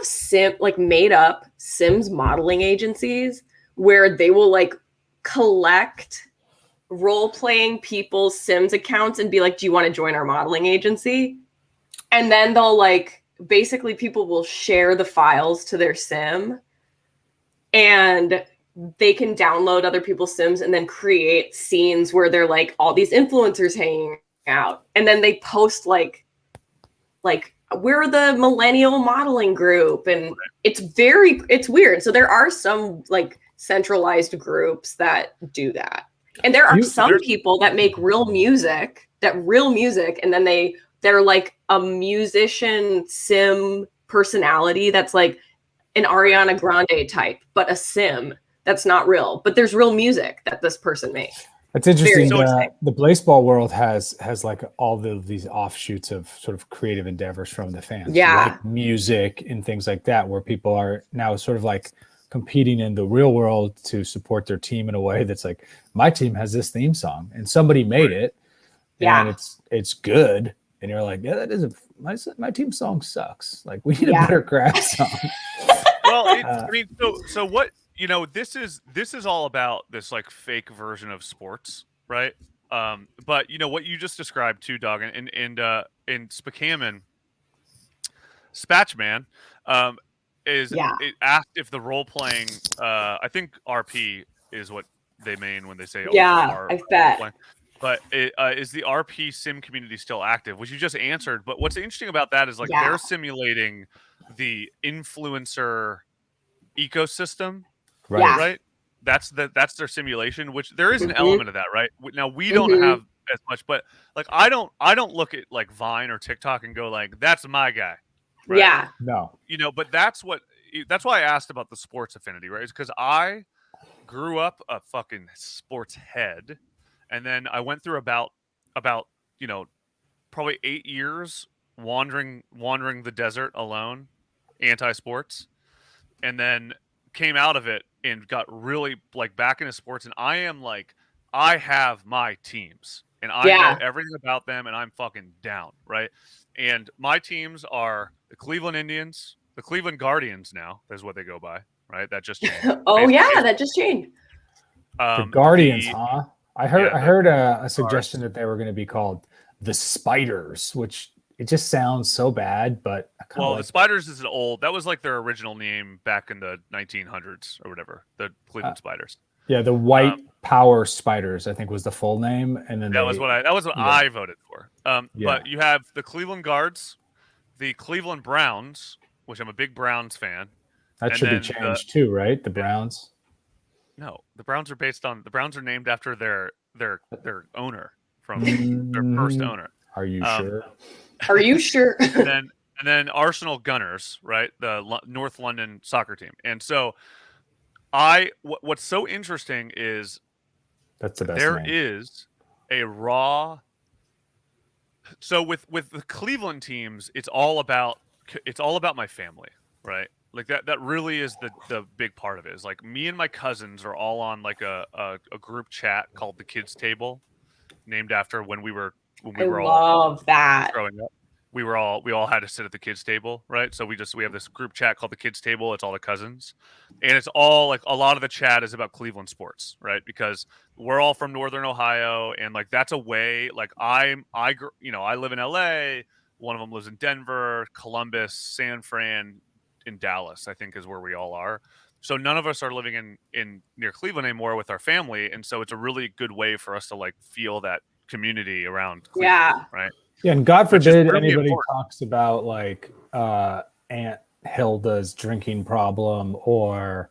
made up Sims modeling agencies where they will like collect role-playing people's Sims accounts and be like, do you want to join our modeling agency? And then they'll like, basically people will share the files to their Sim and they can download other people's Sims and then create scenes where they're like all these influencers hanging out, and then they post like we're the millennial modeling group, and it's weird. So there are some like centralized groups that do that, and there are some people that make real music, and then they're like a musician sim personality that's like an Ariana Grande type, but a sim that's not real, but there's real music that this person makes. It's interesting. The Blaseball world has like all these offshoots of sort of creative endeavors from the fans, like music and things like that, where people are now sort of like competing in the real world to support their team in a way that's like, my team has this theme song and somebody made it, and it's good, and you're like, yeah, that is my team song sucks. Like, we need a better crap song. Well, I mean, so what? You know, this is all about this like fake version of sports, right? But you know what you just described too, Doug, and in Spakaman, Spatchman, it asked if the role playing. I think RP is what they mean when they say I bet. Playing. But is the RP sim community still active? Which you just answered. But what's interesting about that is like they're simulating the influencer ecosystem. Right. That's their simulation, which there is an element of that, right? Now we don't have as much, but like I don't look at like Vine or TikTok and go like, that's my guy. Right? Yeah. No. You know, but that's why I asked about the sports affinity, right? Is because I grew up a fucking sports head, and then I went through about you know, probably 8 years wandering the desert alone, anti-sports, and then came out of it and got really like back into sports, and I have my teams and I know everything about them, and I'm fucking down, right? And my teams are the Cleveland Indians, the Cleveland Guardians now is what they go by, right? That just changed. That just changed. The Guardians, huh? I heard a suggestion that they were going to be called the Spiders, which it just sounds so bad, but the Spiders is that was like their original name back in the 1900s or whatever. The Cleveland Spiders. Yeah, the White Power Spiders, I think, was the full name, and then that was what I voted for. But you have the Cleveland Guards, the Cleveland Browns, which I'm a big Browns fan. That should be changed too, right? The Browns. No, the Browns are named after their owner from their first owner. Are you sure? Are you sure? and then Arsenal Gunners, right? The North London soccer team. And so what's so interesting is that's the best there name. is a raw. So with the Cleveland teams, it's all about my family, right? Like that really is the big part of it. Is like me and my cousins are all on like a group chat called the Kids Table, named after when we were all growing up. We all had to sit at the kids table, right? So we have this group chat called the Kids Table. It's all the cousins, and it's all like a lot of the chat is about Cleveland sports, right? Because we're all from Northern Ohio, and like that's a way. Like I live in LA. One of them lives in Denver, Columbus, San Fran, in Dallas, I think is where we all are. So none of us are living in near Cleveland anymore with our family, and so it's a really good way for us to like feel that community around Cleveland, right? Yeah, and God forbid anybody talks about like Aunt Hilda's drinking problem or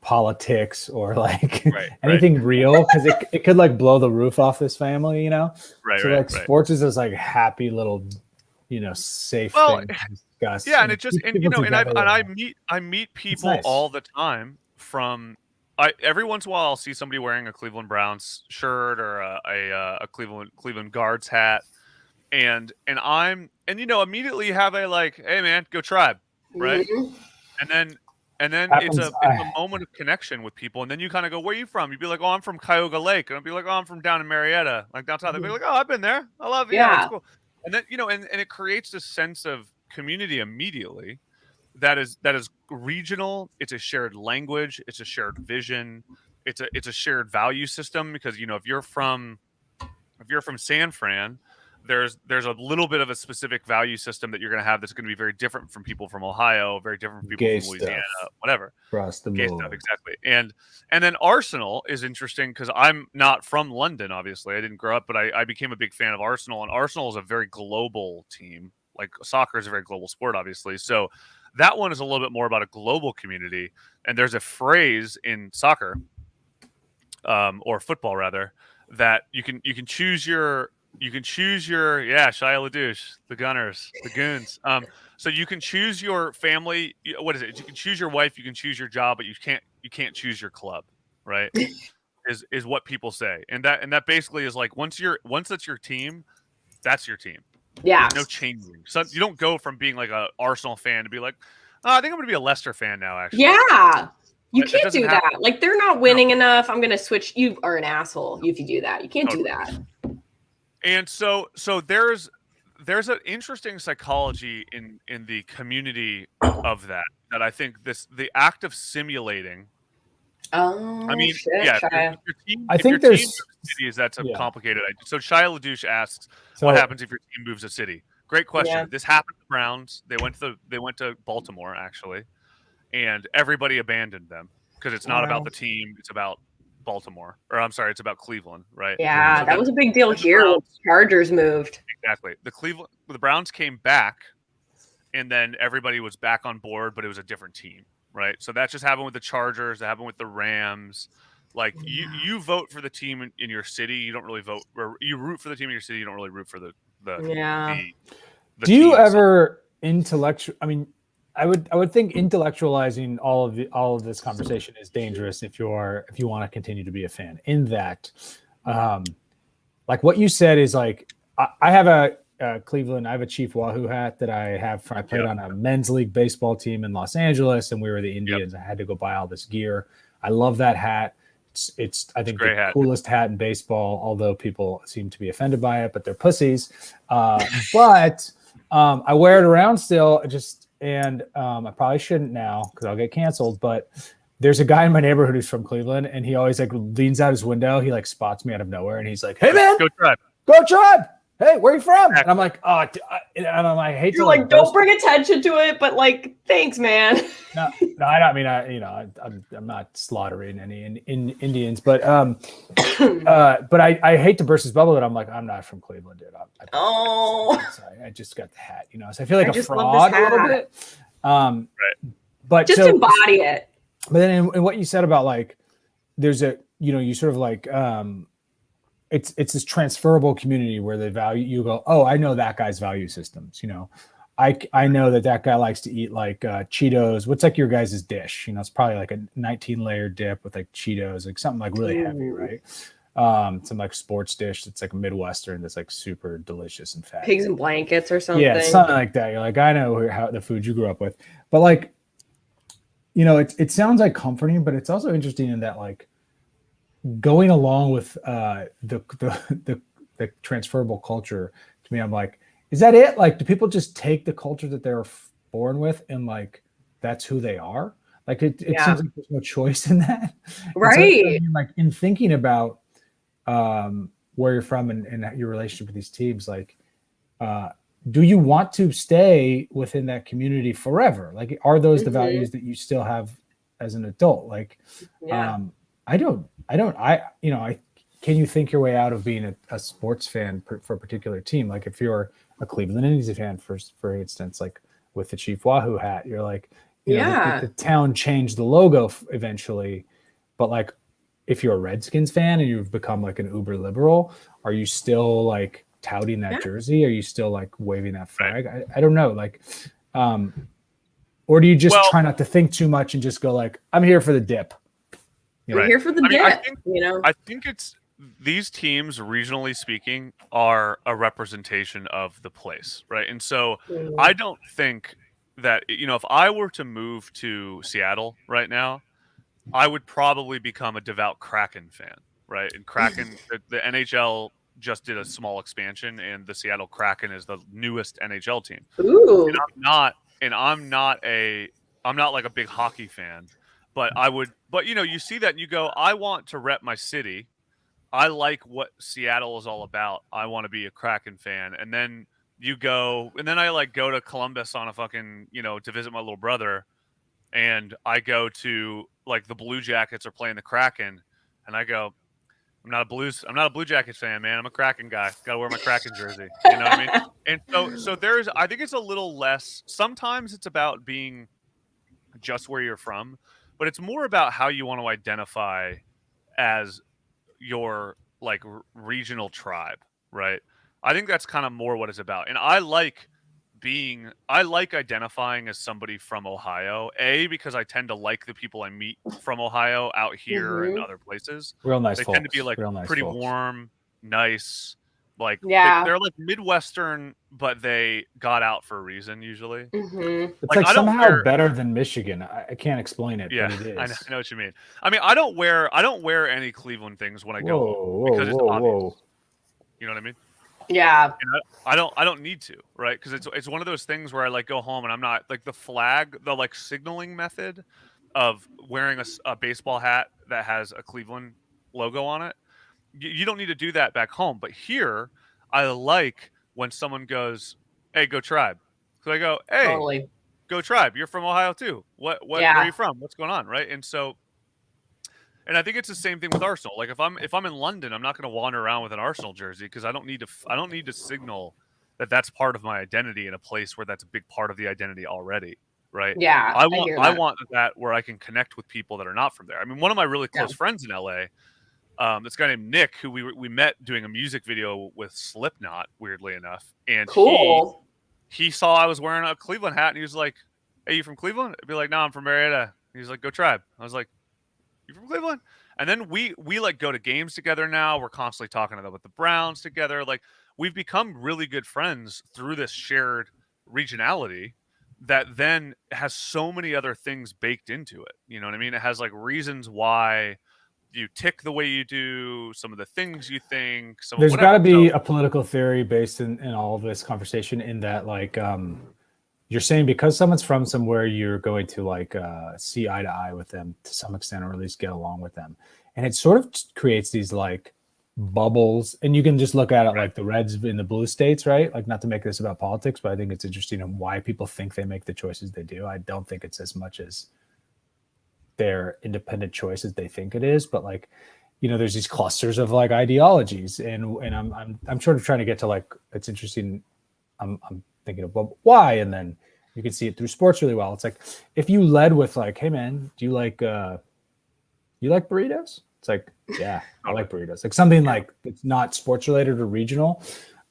politics or like anything real, because it could like blow the roof off this family, you know? Sports is this like happy little, safe thing to discuss. Yeah, and it just I meet people all the time from. Every once in a while, I'll see somebody wearing a Cleveland Browns shirt or a Cleveland Guards hat, and immediately have a like, hey man, go Tribe, right? Mm-hmm. And then it's a moment of connection with people, and then you kind of go, where are you from? You'd be like, oh, I'm from Cuyahoga Lake, and I'd be like, oh, I'm from down in Marietta, like downtown. They'd be like, oh, I've been there, I love it, yeah, it's cool. And then and it creates this sense of community immediately. That is regional. It's a shared language. It's a shared vision. It's a shared value system, because if you're from San Fran, there's a little bit of a specific value system that you're going to have that's going to be very different from people from Ohio, very different from people Gay from Louisiana, stuff. whatever. Across the Gay board. stuff, exactly. And then Arsenal is interesting because I'm not from London, obviously. I didn't grow up, but I became a big fan of Arsenal, and Arsenal is a very global team. Like soccer is a very global sport, obviously. So that one is a little bit more about a global community. And there's a phrase in soccer, or football rather, that you can choose your Shia LaDouche, the Gunners, the Goons. So you can choose your family. What is it? You can choose your wife. You can choose your job, but you can't choose your club, right? is what people say, and that basically is like once that's your team, that's your team. Yeah. There's no changing. So you don't go from being like a Arsenal fan to be like, oh, I think I'm going to be a Leicester fan now. Actually, yeah. You That can't do doesn't happen. that. Like they're not winning enough. I'm gonna switch. You are an asshole if you do that. You can't do that. And so there's an interesting psychology in the community of that I think the act of simulating. Oh, I mean, shit, yeah. Shia. I think there's cities. That's a complicated idea. So Shia LaDouche asks, "What happens if your team moves a city?" Great question. Yeah. This happened to the Browns. They went to Baltimore actually, and everybody abandoned them because it's not about the team. It's about Baltimore, or I'm sorry, it's about Cleveland, right? Yeah, So that was a big deal here when the Chargers moved. Exactly. The Browns came back, and then everybody was back on board, but it was a different team, right? So that just happened with the Chargers. That happened with the Rams. Like you vote for the team in your city. You don't really vote, or you root for the team in your city. You don't really root for the Do you ever intellectual? I mean, I would think intellectualizing all of this conversation is dangerous if you want to continue to be a fan. In that, like what you said is like I have a Cleveland. I have a Chief Wahoo hat that I played on a men's league baseball team in Los Angeles, and we were the Indians. I had to go buy all this gear. I love that hat. It's I think the coolest hat in baseball. Although people seem to be offended by it, but they're pussies. But I wear it around still. And I probably shouldn't now because I'll get canceled. But there's a guy in my neighborhood who's from Cleveland, and he always like leans out his window. He like spots me out of nowhere, and he's like, "Hey man, go Tribe! Go Tribe! Hey, where are you from?" And I'm like, "Oh," and I hate You're to like, don't bring attention to it, but like, thanks, man. No, I mean, I'm not slaughtering any Indians, but I hate to burst his bubble that I'm like, I'm not from Cleveland, dude. I just got the hat, so I feel like a fraud a little bit. Right. But just embody it. But then in what you said about like, there's you sort of like, it's this transferable community where they value, you go, oh, I know that guy's value systems, I know that guy likes to eat like Cheetos. What's like your guys' dish? It's probably like a 19-layer dip with like Cheetos, like something like really heavy, right? Some like sports dish that's like a Midwestern that's like super delicious and fatty. Pigs and blankets or something. Yeah, something like that. You're like, I know how the food you grew up with, but like, it sounds like comforting, but it's also interesting in that like going along with the transferable culture. To me, I'm like, is that it? Like, do people just take the culture that they're born with and like that's who they are? Like, it seems like there's no choice in that, right? So, I mean, like in thinking about where you're from and your relationship with these teams, like, do you want to stay within that community forever? Like, are those the values that you still have as an adult? Like, can you think your way out of being a sports fan for a particular team? Like if you're a Cleveland Indians fan, for instance, like with the Chief Wahoo hat, you're like, the town changed the logo eventually, but like if you're a Redskins fan and you've become like an uber liberal, are you still like touting that jersey? Are you still like waving that flag? I don't know. Like, or do you just try not to think too much and just go like, I'm here for the dip. I'm here for the dip. I think it's these teams, regionally speaking, are a representation of the place, right? And so I don't think that, if I were to move to Seattle right now, I would probably become a devout Kraken fan, right? And Kraken, the NHL just did a small expansion, and the Seattle Kraken is the newest NHL team. Ooh. And I'm not like a big hockey fan, but you see that and you go, I want to rep my city. I like what Seattle is all about. I want to be a Kraken fan. And then you go, and then I like go to Columbus on a fucking, to visit my little brother. And I go to like the Blue Jackets are playing the Kraken. And I go, I'm not a Blue Jackets fan, man. I'm a Kraken guy. Got to wear my Kraken jersey. You know what I mean? And so I think it's a little less, sometimes it's about being just where you're from, but it's more about how you want to identify as your like regional tribe, right? I think that's kind of more what it's about. And I like identifying as somebody from Ohio, because I tend to like the people I meet from Ohio out here and other places. Real nice They folks. Tend to be like pretty warm, nice, like they're like Midwestern, but they got out for a reason usually. It's like somehow better than Michigan. I can't explain it, but it is. I know what you mean. I mean, I don't wear any Cleveland things when I go home because it's obvious. You know what I mean? Yeah. And I don't need to, right? Because it's one of those things where I like go home and I'm not like the flag, the like signaling method of wearing a baseball hat that has a Cleveland logo on it. You don't need to do that back home, but here I like when someone goes, "Hey, go Tribe." So I go, "Hey, totally. Go Tribe. You're from Ohio too. Where are you from? What's going on?" Right? And I think it's the same thing with Arsenal. Like if I'm in London, I'm not going to wander around with an Arsenal jersey because I don't need to signal that that's part of my identity in a place where that's a big part of the identity already. Right? Yeah. I want that where I can connect with people that are not from there. I mean, one of my really close friends in LA. This guy named Nick, who we met doing a music video with Slipknot, weirdly enough, and he saw I was wearing a Cleveland hat, and he was like, "Hey, you from Cleveland?" I'd be like, "No, I'm from Marietta." He's like, "Go Tribe." I was like, "You from Cleveland?" And then we like go to games together now. We're constantly talking about the Browns together. Like we've become really good friends through this shared regionality that then has so many other things baked into it. You know what I mean? It has like reasons why you tick the way you do, some of the things you think. There's got to be a political theory based in all of this conversation in that, like, you're saying because someone's from somewhere, you're going to like see eye to eye with them to some extent, or at least get along with them. And it sort of creates these like bubbles. And you can just look at it like the Reds in the blue states, right? Like, not to make this about politics, but I think it's interesting in why people think they make the choices they do. I don't think it's as much as their independent choices they think it is, but like, there's these clusters of like ideologies, and I'm sort of trying to get to like, it's interesting. I'm thinking of why, and then you can see it through sports really well. It's like if you led with like, "Hey man, do you like burritos?" It's like, yeah, I like burritos. Like something like it's not sports related or regional,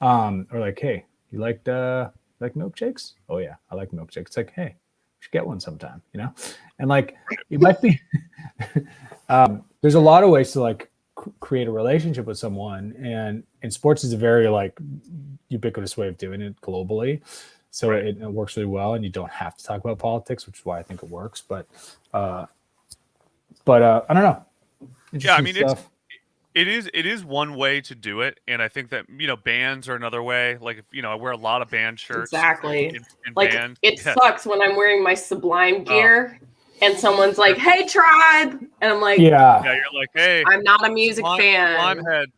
or like, "Hey, you like milkshakes?" "Oh yeah, I like milkshakes." It's like, "Hey, should get one sometime," and like it might be there's a lot of ways to like create a relationship with someone, and sports is a very like ubiquitous way of doing it globally, so it works really well, and you don't have to talk about politics, which is why I think it works. But I don't know. I mean, it is one way to do it, and I think that bands are another way. Like if I wear a lot of band shirts. Exactly. In like bands. It sucks when I'm wearing my Sublime gear and someone's like, "Hey, Tribe," and I'm like, yeah, you're like, "Hey, I'm not a music fan. Sublime heads.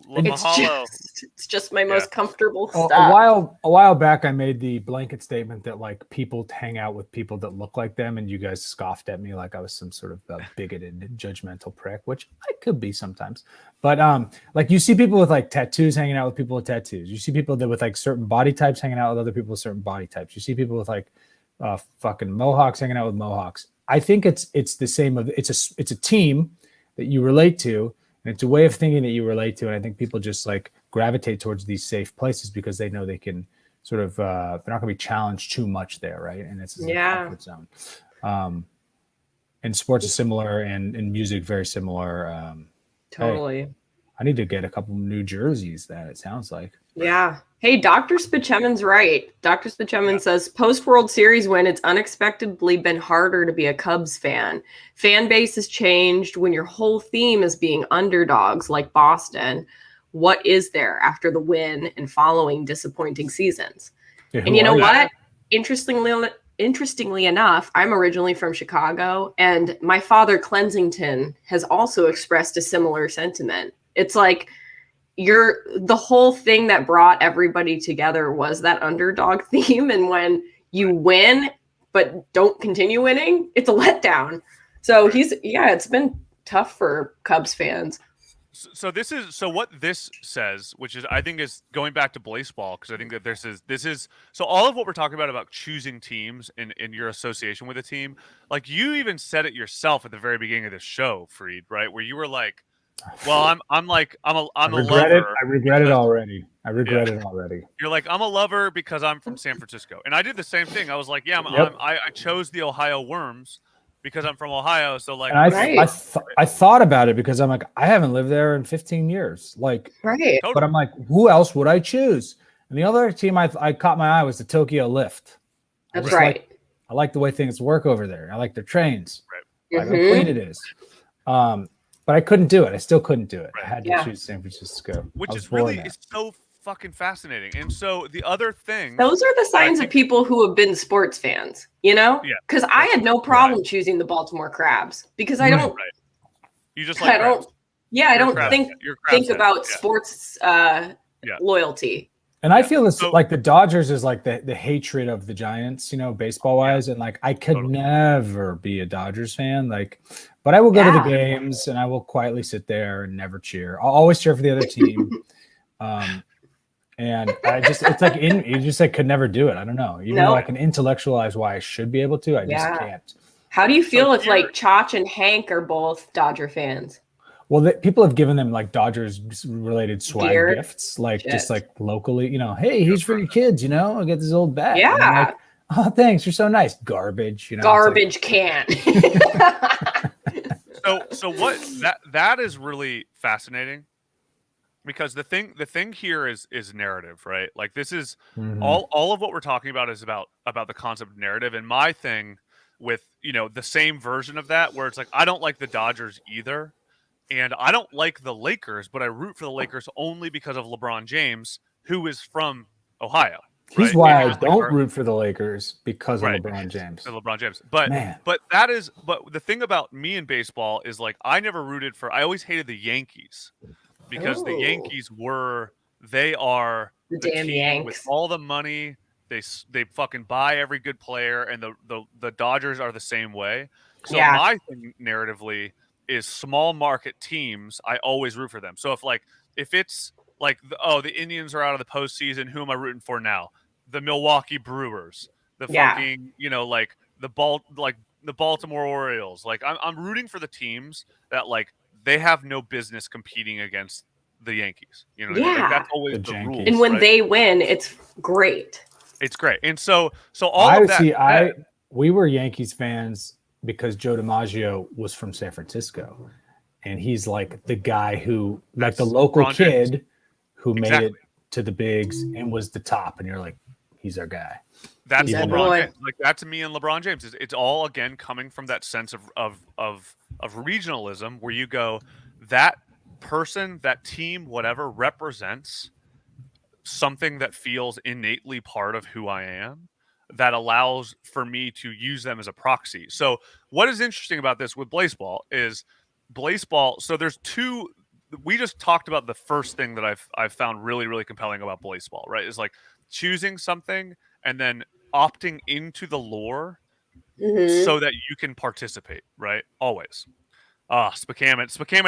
It's just my most comfortable stuff." A while back, I made the blanket statement that like people hang out with people that look like them, and you guys scoffed at me like I was some sort of bigoted, judgmental prick, which I could be sometimes. But like you see people with like tattoos hanging out with people with tattoos. You see people that with like certain body types hanging out with other people with certain body types. You see people with like fucking mohawks hanging out with mohawks. I think it's the same. It's a team that you relate to. And it's a way of thinking that you relate to. And I think people just like gravitate towards these safe places because they know they can sort of, they're not going to be challenged too much there. Right. And it's a comfort zone. And sports is similar, and music very similar. Totally. Hey, I need to get a couple new jerseys, that it sounds like. Yeah. Hey, Dr. Spichemin's right. Dr. Spichemin says, post-World Series win, it's unexpectedly been harder to be a Cubs fan. Fan base has changed when your whole theme is being underdogs like Boston. What is there after the win and following disappointing seasons? Yeah, and you know what? Interestingly enough, I'm originally from Chicago, and my father, Clensington, has also expressed a similar sentiment. It's like the whole thing that brought everybody together was that underdog theme. And when you win, but don't continue winning, it's a letdown. So it's been tough for Cubs fans. So what this says, which is I think is going back to Blaseball, because I think that this is so all of what we're talking about choosing teams in your association with a team, like you even said it yourself at the very beginning of this show, Freed, right? Where you were like, well, I'm a lover. I regret it already. It already. You're like, I'm a lover because I'm from San Francisco. And I did the same thing. I was like, I chose the Ohio Worms because I'm from Ohio. So like, I thought about it because I'm like, I haven't lived there in 15 years. Like, right. But I'm like, who else would I choose? And the other team I caught my eye was the Tokyo Lift. That's right. I like the way things work over there. I like their trains. Right. I like how clean it is. But I couldn't do it. I still couldn't do it. Right. I had to choose San Francisco. Which is really is so fucking fascinating. And so the other thing, those are the signs of people who have been sports fans, you know? Yeah. Because I had no problem choosing the Baltimore Crabs because I don't. Right. You just like. I don't. Yeah, I don't think about sports loyalty. And I feel this like the Dodgers is like the hatred of the Giants, you know, baseball wise. And like I could never be a Dodgers fan. Like, but I will go to the games and I will quietly sit there and never cheer. I'll always cheer for the other team. And I just it's like you just like could never do it. I don't know. Even though I can intellectualize why I should be able to, I just can't. How do you feel if like Chach and Hank are both Dodger fans? Well, people have given them like Dodgers-related swag gifts, like just like locally, you know. Hey, he's for your kids, you know. I get this old bat. Yeah. Like, oh, thanks. You're so nice. Garbage, you know. Garbage can. So what that is really fascinating, because the thing here is narrative, right? Like this is all of what we're talking about is about the concept of narrative. And my thing with the same version of that, where it's like I don't like the Dodgers either. And I don't like the Lakers, but I root for the Lakers only because of LeBron James, who is from Ohio. Right? He's why I don't root for the Lakers because of LeBron James. LeBron James. But the thing about me in baseball is like I never rooted for. I always hated the Yankees because the Yankees are the damn Yanks with all the money. They fucking buy every good player, and the Dodgers are the same way. So my thing narratively is small market teams. I always root for them. So if it's like the Indians are out of the postseason, who am I rooting for now? The Milwaukee Brewers, the fucking like the Baltimore Orioles. Like I'm rooting for the teams that like they have no business competing against the Yankees. You know what I mean? Like, that's always the rule. And when they win, it's great. It's great. And so all of that. We were Yankees fans because Joe DiMaggio was from San Francisco, and he's like the guy who, like the local kid who made it to the bigs and was the top. And you're like, he's our guy. That's LeBron James. Like that's me and LeBron James. It's all again coming from that sense of regionalism, where you go, that person, that team, whatever represents something that feels innately part of who I am, that allows for me to use them as a proxy. So what is interesting about this with Blaseball is so there's two. We just talked about the first thing that I've found really, really compelling about Blaseball, right? Is like choosing something and then opting into the lore so that you can participate, right? Always. Spokane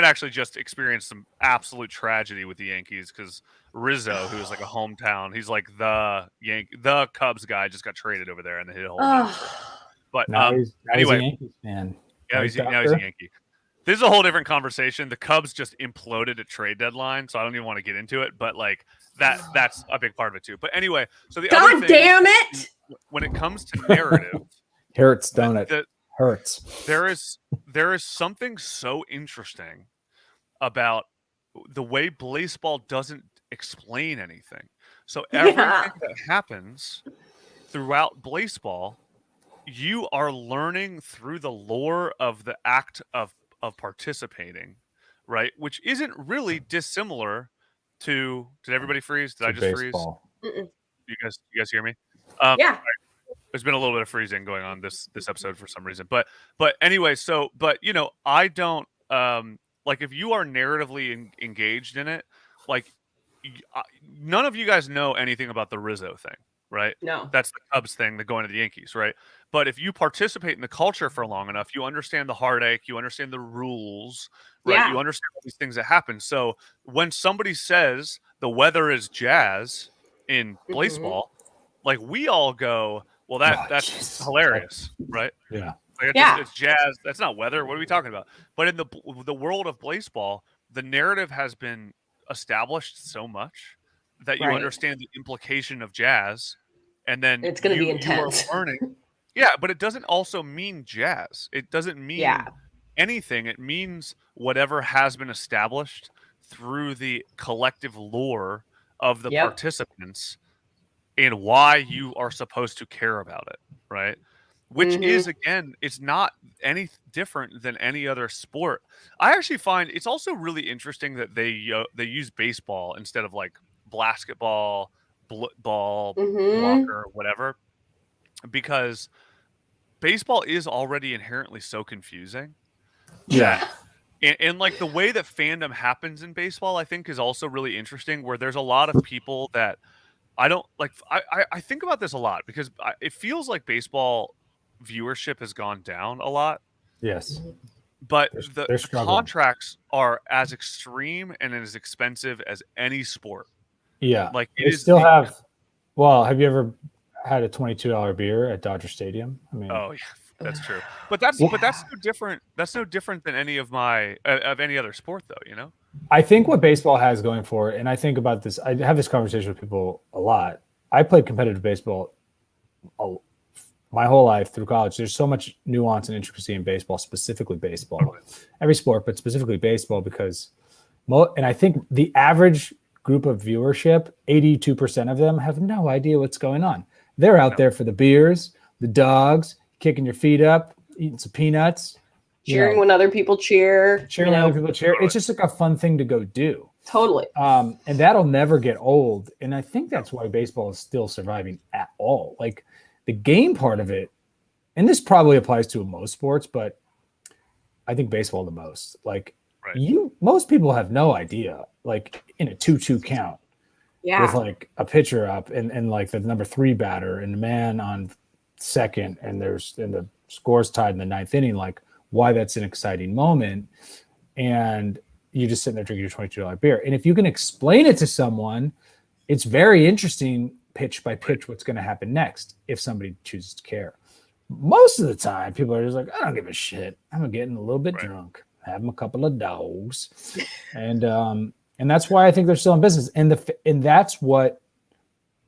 actually just experienced some absolute tragedy with the Yankees because Rizzo, who is like a hometown, he's like the Cubs guy, just got traded over there and they hit a whole. But he's a Yankees fan. Yeah, now he's a Yankee. This is a whole different conversation. The Cubs just imploded at trade deadline, so I don't even want to get into it. But like that's a big part of it too. But anyway, so the other thing, damn it! When it comes to narrative, hurts, don't it? Hurts. There is something so interesting about the way Blaseball doesn't explain anything. So everything that happens throughout Blaseball, you are learning through the lore of the act of participating, right? Which isn't really dissimilar to. Did everybody freeze? Did I just baseball. freeze? You guys hear me? Yeah. Right. There's been a little bit of freezing going on this episode for some reason, but anyway, I don't like if you are narratively engaged in it, like none of you guys know anything about the Rizzo thing, right? No. That's the Cubs thing, the going to the Yankees, right? But if you participate in the culture for long enough, you understand the heartache, you understand the rules, right? Yeah. You understand all these things that happen. So when somebody says the weather is jazz in Blaseball, like we all go, well, that's hilarious, right? Yeah. Like it's jazz. That's not weather. What are we talking about? But in the world of Blaseball, the narrative has been established so much that you understand the implication of jazz, and then it's going to be intense. You are learning. Yeah, but it doesn't also mean jazz. It doesn't mean anything. It means whatever has been established through the collective lore of the participants and why you are supposed to care about it, right? Which is, again, it's not any different than any other sport. I actually find it's also really interesting that they use baseball instead of like basketball, ball, blocker, whatever, because baseball is already inherently so confusing. Yeah. And like the way that fandom happens in baseball, I think is also really interesting, where there's a lot of people that I don't like. I think about this a lot because it feels like baseball viewership has gone down a lot. Yes. But the contracts are as extreme and as expensive as any sport. Yeah. Like they still have. Well, have you ever had a $22 beer at Dodger Stadium? I mean, oh yeah, that's true. But that's no different. That's no different than any of my of any other sport, though. You know. I think what baseball has going for it, and I think about this, I have this conversation with people a lot. I played competitive baseball my whole life through college. There's so much nuance and intricacy in baseball, specifically baseball, every sport, but specifically baseball, because, and I think the average group of viewership, 82% of them have no idea what's going on. They're out there for the beers, the dogs, kicking your feet up, eating some peanuts. Cheering when other people cheer. Cheering when other people cheer. It's just like a fun thing to go do. Totally. And that'll never get old. And I think that's why baseball is still surviving at all. Like the game part of it, and this probably applies to most sports, but I think baseball the most. Like most people have no idea, like in a 2-2 count with like a pitcher up and like the number 3 batter and the man on second, and the score's tied in the 9th inning, like why that's an exciting moment. And you just sitting there drinking your $22 beer. And if you can explain it to someone, it's very interesting pitch by pitch what's going to happen next if somebody chooses to care. Most of the time, people are just like, I don't give a shit. I'm getting a little bit drunk, having a couple of dogs. And that's why I think they're still in business. And that's what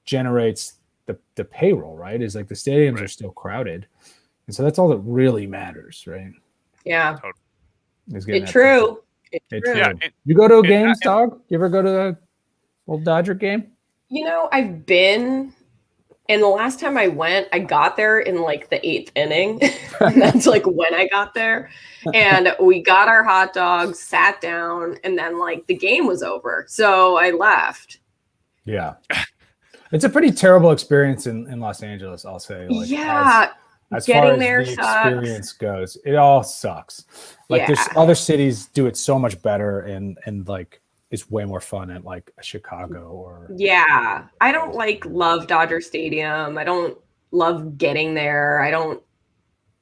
generates the payroll, right? Is like the stadiums are still crowded. And so that's all that really matters, right? Yeah. It's true. Yeah, you go to a game, dog? You ever go to a old Dodger game? You know, I've been, and the last time I went, I got there in like the 8th inning. And that's like when I got there. And we got our hot dogs, sat down, and then like the game was over. So I left. Yeah. It's a pretty terrible experience in Los Angeles, I'll say. Like, as far as the experience goes, it all sucks. Like there's other cities do it so much better and like it's way more fun at like a Chicago or I don't love Dodger Stadium. I don't love getting there. I don't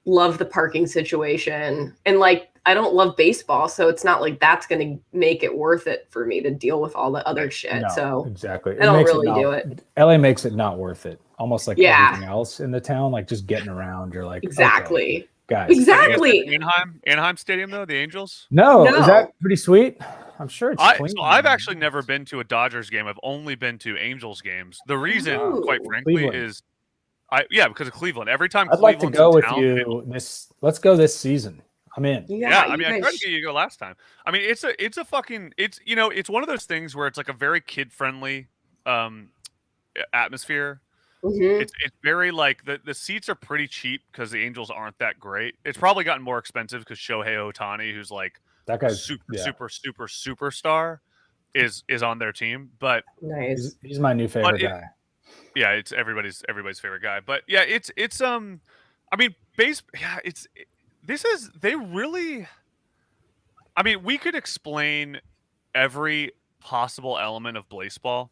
love the parking situation. And like I don't love baseball, so it's not like that's going to make it worth it for me to deal with all the other shit. No, so exactly. I don't really do it. LA makes it not worth it. Almost like everything else in the town, like just getting around. You're like, exactly, okay, guys, exactly. Anaheim Stadium though, the Angels. No, is that pretty sweet? I'm sure it's clean. So I've actually never been to a Dodgers game. I've only been to Angels games. The reason, quite frankly, Cleveland. is because of Cleveland. Every time I'd like to go with you. Let's go this season. I'm in. Yeah, I mean, I tried to get you to go last time. I mean, it's it's one of those things where it's like a very kid friendly atmosphere. It's very like the seats are pretty cheap because the Angels aren't that great. It's probably gotten more expensive because Shohei Ohtani, who's like that guy's super superstar, is on their team. But nice, he's my new favorite guy. Yeah, it's everybody's favorite guy. But yeah, it's I mean, they really. I mean, we could explain every possible element of Blaseball,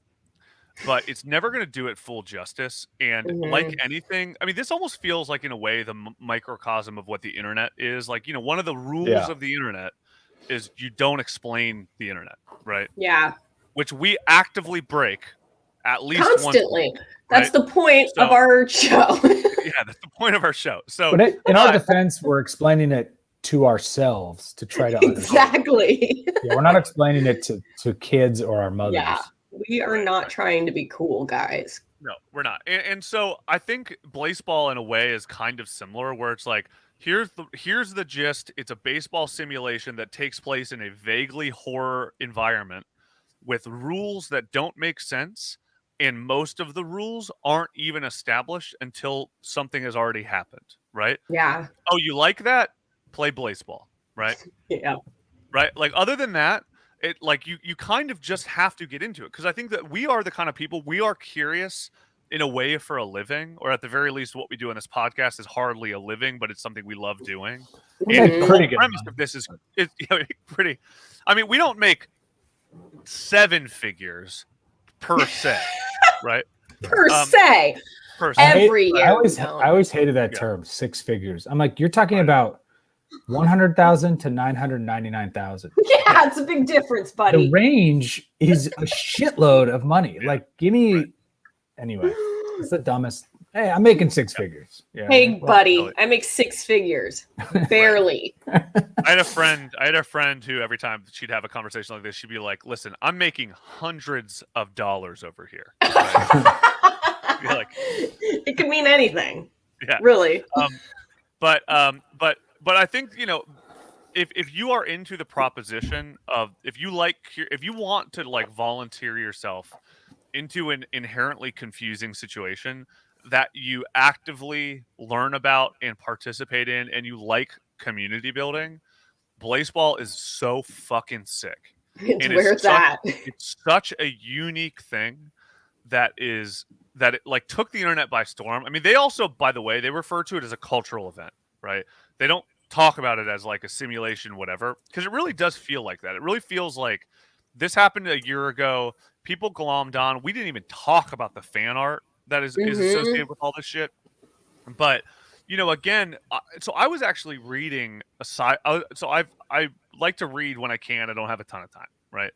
but it's never going to do it full justice. And like anything, I mean, this almost feels like, in a way, the microcosm of what the internet is. Like, one of the rules of the internet is you don't explain the internet, right? Yeah. Which we actively break at least constantly. Once, that's the point of our show. Yeah, that's the point of our show. So, but in our defense, we're explaining it to ourselves to try to understand. Exactly. Yeah, we're not explaining it to kids or our mothers. Yeah, we are not trying to be cool, guys. No, we're not. And so I think Blaseball, in a way, is kind of similar, where it's like, here's the gist. It's a baseball simulation that takes place in a vaguely horror environment with rules that don't make sense, and most of the rules aren't even established until something has already happened, right? Yeah. Oh, you like that? Play Blaseball, right? Yeah. Right? Like, other than that, it, like, you kind of just have to get into it, because I think that we are the kind of people, we are curious in a way for a living, or at the very least, what we do in this podcast is hardly a living, but it's something we love doing. And the whole premise of this is pretty. I mean, we don't make 7 figures per se, right? Per se. Every year. I always hated that term, 6 figures. I'm like, you're talking about 100,000 to 999,000. Yeah, it's a big difference, buddy. The range is a shitload of money. Like, give me anyway. It's the dumbest. Hey, I'm making 6 figures. Yeah. Hey, buddy, I make 6 figures, barely. I had a friend who, every time she'd have a conversation like this, she'd be like, "Listen, I'm making hundreds of dollars over here." Right? Like, it could mean anything. Yeah, really. But I think, if you are into the proposition of, if you want to, like, volunteer yourself into an inherently confusing situation that you actively learn about and participate in, and you like community building, Blaseball is so fucking sick. It's such a unique thing that it, like, took the internet by storm. I mean, they also, by the way, they refer to it as a cultural event, right? They don't talk about it as like a simulation, whatever, because it really does feel like that. It really feels like this happened a year ago. People glommed on. We didn't even talk about the fan art that is associated with all this shit. But, again, so I was actually reading so I like to read when I can. I don't have a ton of time, right?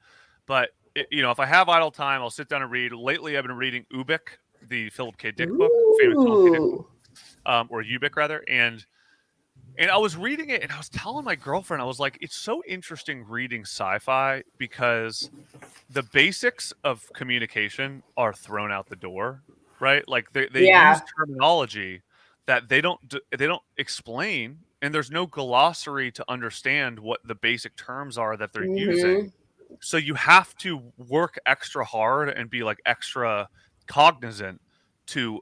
But if I have idle time, I'll sit down and read. Lately, I've been reading Ubik, the Philip K. Dick book, famous Philip K. Dick book, or Ubik rather, and I was reading it, and I was telling my girlfriend, I was like, it's so interesting reading sci-fi, because the basics of communication are thrown out the door, right? Like, they use terminology that they don't explain, and there's no glossary to understand what the basic terms are that they're using. So you have to work extra hard and be, like, extra cognizant to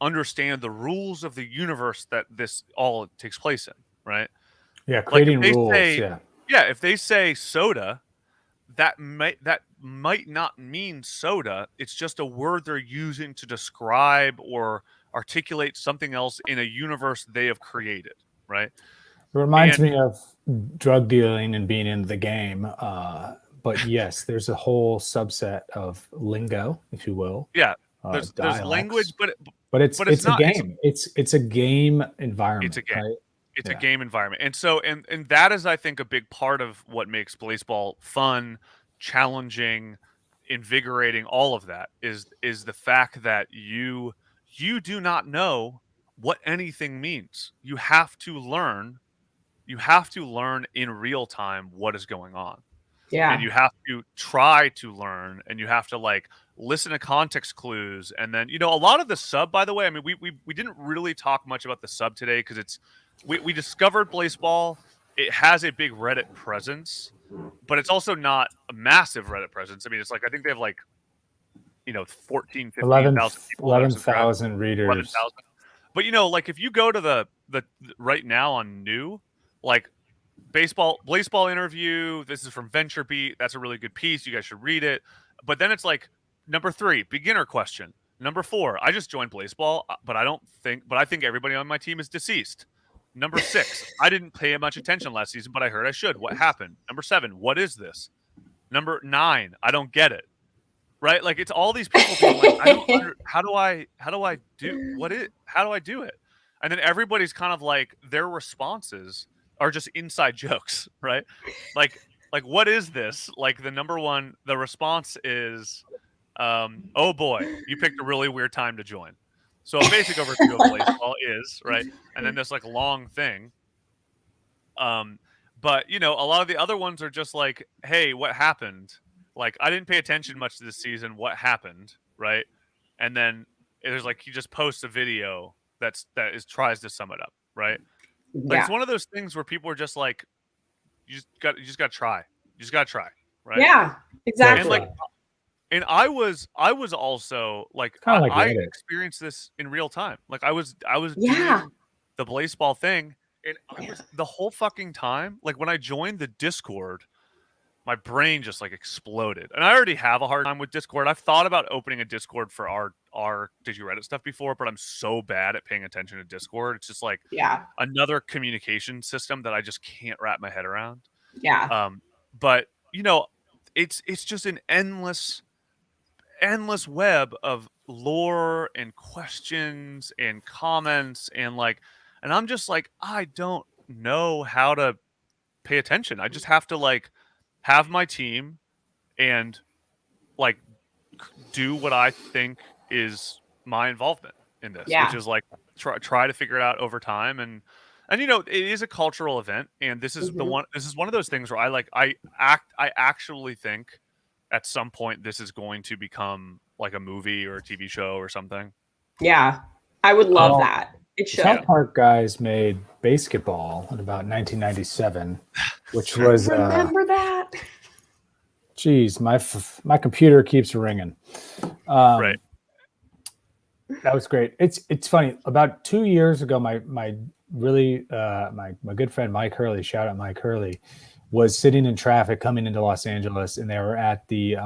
understand the rules of the universe that this all takes place in, right? Yeah, creating rules. If they say soda, that might not mean soda. It's just a word they're using to describe or articulate something else in a universe they have created, right? It reminds me of drug dealing and being in the game. But yes, there's a whole subset of lingo, if you will. Yeah, there's language, but it's a game. It's a game environment. It's a game. Right? It's a game environment. And so, and that is, I think, a big part of what makes Blaseball fun, challenging, invigorating. All of that is the fact that you do not know what anything means. You have to learn. You have to learn in real time what is going on. Yeah. And you have to try to learn, and you have to, like, listen to context clues. And then, a lot of the sub, by the way, I mean, we didn't really talk much about the sub today, because we discovered Blaseball. It has a big Reddit presence, but it's also not a massive Reddit presence. I mean, it's like, I think they have, like, 14, 15,000 people. 11,000 readers. 11,000. But, like, if you go to the right now on new, like, Blaseball interview, this is from VentureBeat. That's a really good piece. You guys should read it. But then it's like, number 3, beginner question. Number 4, I just joined Blaseball, but I think everybody on my team is deceased. Number 6, I didn't pay much attention last season, but I heard I should. What happened? Number 7, what is this? Number 9, I don't get it. Right? Like, it's all these people being like, how do I do it? And then everybody's kind of like, their responses are just inside jokes, right? Like what is this? Like, the response is, oh boy, you picked a really weird time to join. So a basic overview of Blaseball is, right? And then this like long thing. But a lot of the other ones are just like, hey, what happened? Like, I didn't pay attention much to this season. What happened? Right? And then there's like, he just posts a video that tries to sum it up, right? Like, it's one of those things where people are just like, you just got to try. You just got to try, right? Yeah, exactly. And I was also like, I experienced this in real time. Like, I was doing the Blaseball thing, and I was the whole fucking time. Like, when I joined the Discord, my brain just like exploded. And I already have a hard time with Discord. I've thought about opening a Discord for our Did You Reddit stuff before, but I'm so bad at paying attention to Discord. It's just like another communication system that I just can't wrap my head around. Yeah. But it's just an endless web of lore and questions and comments and I'm just like, I don't know how to pay attention. I just have to like have my team and like do what I think is my involvement in this, which is like try to figure it out over time. And it is a cultural event, and this is one of those things where I actually think at some point this is going to become like a movie or a TV show or something. Yeah, I would love that. It should. South Park guys made Basketball in about 1997, which was remember that. Geez, my computer keeps ringing. Right. That was great. It's funny. About 2 years ago, my good friend Mike Hurley, shout out Mike Hurley, was sitting in traffic coming into Los Angeles, and they were at the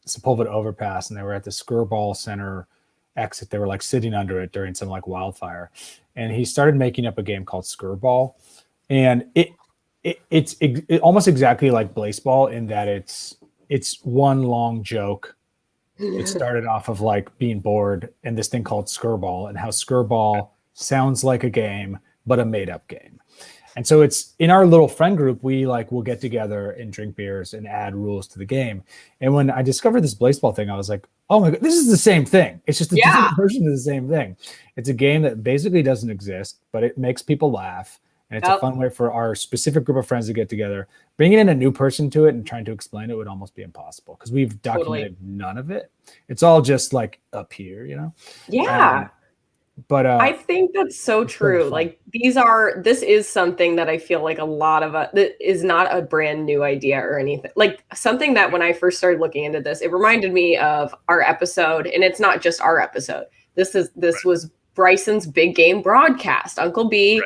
Sepulveda overpass, and they were at the Skirball Center exit. They were like sitting under it during some like wildfire, and he started making up a game called Skirball, and it's almost exactly like Blaseball in that it's one long joke. It started off of like being bored and this thing called Skirball, and how Skirball sounds like a game but a made up game. And so it's in our little friend group, we'll get together and drink beers and add rules to the game. And when I discovered this Blaseball thing, I was like, oh my God, this is the same thing. It's just a different version of the same thing. It's a game that basically doesn't exist, but it makes people laugh. And it's a fun way for our specific group of friends to get together. Bringing in a new person to it and trying to explain it would almost be impossible because we've documented none of it. It's all just like up here, Yeah. But I think that's so true. Like this is something that I feel like a lot of that is not a brand new idea or anything. Like something that when I first started looking into this, it reminded me of our episode, and it's not just our episode. This was Bryson's big game broadcast. Uncle B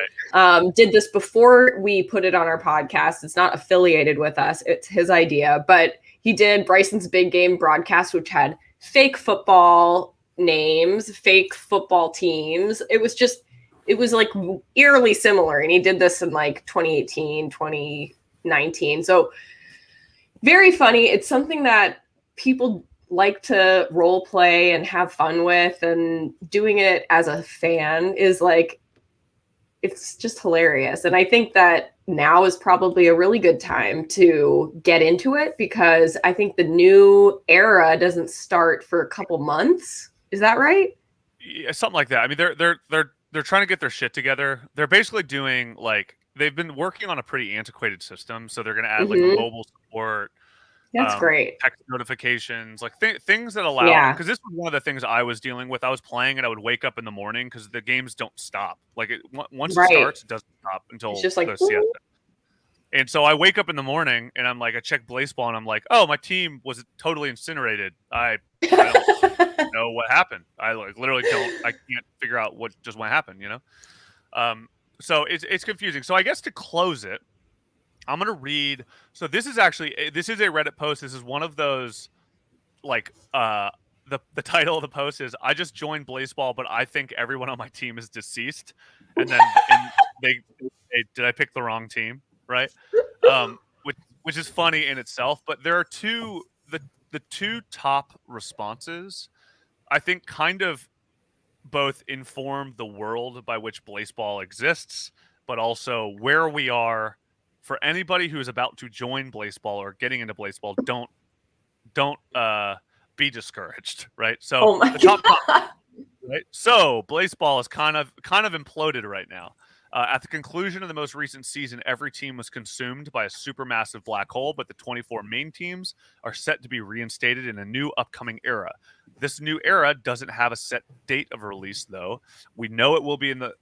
did this before we put it on our podcast. It's not affiliated with us. It's his idea, but he did Bryson's big game broadcast, which had fake football names, fake football teams. It was like eerily similar. And he did this in like 2018, 2019. So very funny. It's something that people like to role play and have fun with, and doing it as a fan is like, it's just hilarious. And I think that now is probably a really good time to get into it because I think the new era doesn't start for a couple months. Is that right? Yeah, something like that. I mean, they're trying to get their shit together. They're basically doing like, they've been working on a pretty antiquated system, so they're going to add like mobile support. That's great. Text notifications, like things that allow, because this was one of the things I was dealing with. I was playing and I would wake up in the morning because the games don't stop. Like once it starts, it doesn't stop until it's just like, the siesta. And so I wake up in the morning and I'm like, I check Blaseball and I'm like, oh, my team was totally incinerated. I don't know what happened. I literally I can't figure out what happened, So it's confusing. So I guess to close it, I'm going to read. So this is a Reddit post. This is one of those, like, the title of the post is, I just joined Blaseball, but I think everyone on my team is deceased. And then did I pick the wrong team, right? Which is funny in itself. But there are the two top responses, I think, kind of both inform the world by which Blaseball exists, but also where we are. For anybody who is about to join Blaseball or getting into Blaseball, don't be discouraged, right? So the top comment, right? So Blaseball is kind of imploded right now. At the conclusion of the most recent season, every team was consumed by a supermassive black hole, but the 24 main teams are set to be reinstated in a new upcoming era. This new era doesn't have a set date of release, though. We know it will be in the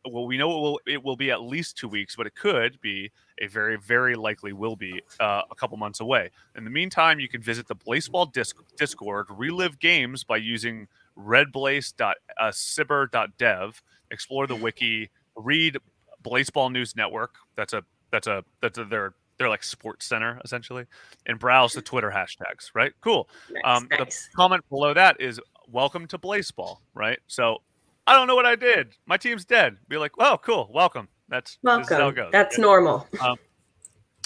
it will be at least 2 weeks, but it could be a very, very likely will be a couple months away. In the meantime, you can visit the Blaseball Discord, relive games by using redblaze.sibber.dev, explore the wiki, read Blaseball News Network. That's their like sports center essentially, and browse the Twitter hashtags. Right, cool. Nice. The comment below that is "Welcome to Blaseball." Right, so I don't know what I did. My team's dead. Be like, oh, cool, welcome. This is how it goes. That's normal.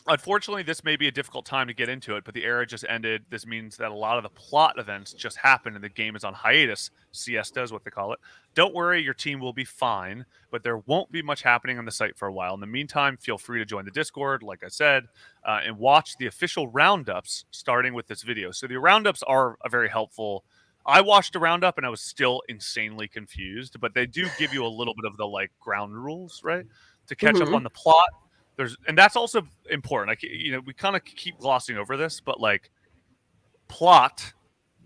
Unfortunately, this may be a difficult time to get into it, but the era just ended. This means that a lot of the plot events just happened and the game is on hiatus. Siesta is what they call it. Don't worry, your team will be fine, but there won't be much happening on the site for a while. In the meantime, feel free to join the Discord, like I said, and watch the official roundups starting with this video. So the roundups are a very helpful. I watched a roundup and I was still insanely confused, but they do give you a little bit of the like ground rules, right? To catch up on the plot. And that's also important. We kind of keep glossing over this, but like plot,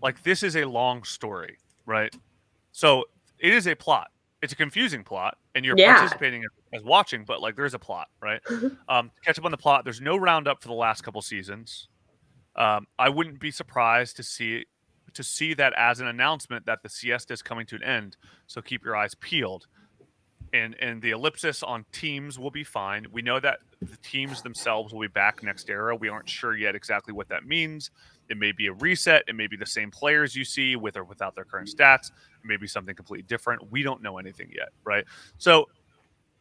like this is a long story, right? So it is a plot. It's a confusing plot, and you're participating as watching, but like there's a plot, right? Catch up on the plot. There's no roundup for the last couple seasons. I wouldn't be surprised to see that as an announcement that the siesta is coming to an end. So keep your eyes peeled. And the ellipsis on teams will be fine. We know that the teams themselves will be back next era. We aren't sure yet exactly what that means. It may be a reset. It may be the same players you see with or without their current stats. It may be something completely different. We don't know anything yet, right? So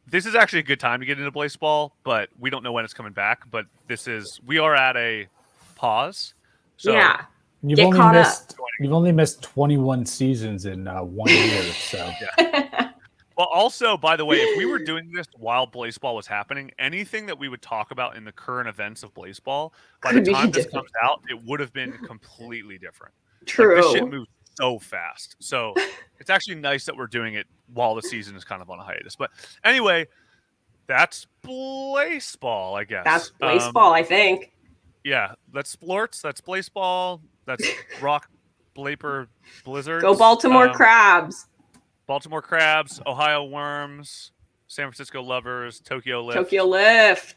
this is actually a good time to get into Blaseball, but we don't know when it's coming back. But we are at a pause. So yeah. You've only missed 21 seasons in 1 year. So yeah. Well, also, by the way, if we were doing this while Blaseball was happening, anything that we would talk about in the current events of Blaseball, by the time this comes out, it would have been completely different. True. Like, this shit moves so fast. So it's actually nice that we're doing it while the season is kind of on a hiatus. But anyway, that's Blaseball, I guess. That's Blaseball, I think. Yeah, that's Splorts. That's Blaseball. That's Rock Blaper Blizzards. Go Baltimore Crabs. Baltimore Crabs, Ohio Worms, San Francisco Lovers, Tokyo Lift.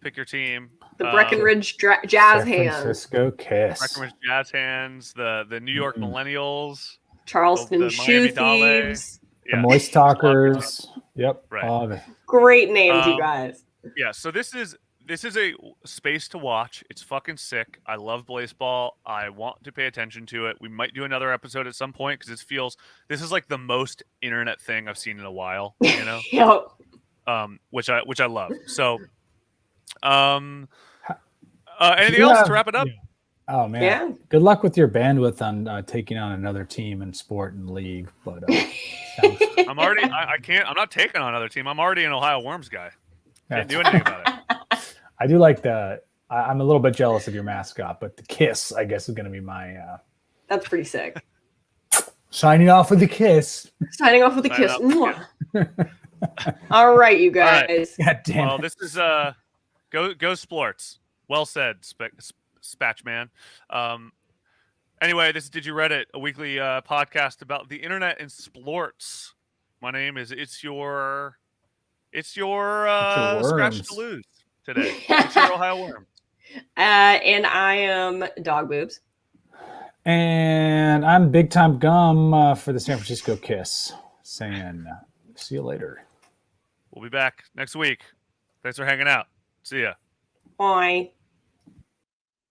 Pick your team. The Breckenridge Jazz Hands. San Francisco Kiss. Breckenridge Jazz Hands. The New York Millennials. Charleston Shoe Thieves. The Moist Talkers. Yep. Right. Great names, you guys. Yeah. So this is a space to watch. It's fucking sick. I love Blaseball. I want to pay attention to it. We might do another episode at some point because this is like the most internet thing I've seen in a while, you know? Yep. Which I love. So anything else to wrap it up? Yeah. Oh man. Yeah. Good luck with your bandwidth on taking on another team in sport and league. But I'm not taking on another team. I'm already an Ohio Worms guy. Can't do anything about it. I do like I'm a little bit jealous of your mascot, but the Kiss, I guess, is going to be my. That's pretty sick. Signing off with the Kiss. Signing off with the Kiss. All right, you guys. Right. God damn well, this is go Splorts. Well said, Spatchman. Anyway, this is Did You Reddit, a weekly podcast about the internet and Splorts. My name is It's your Scratch to Lose today. It's your Ohio Worm. And I am Dog Boobs. And I'm Big Time Gum for the San Francisco Kiss. Saying, see you later. We'll be back next week. Thanks for hanging out. See ya. Bye.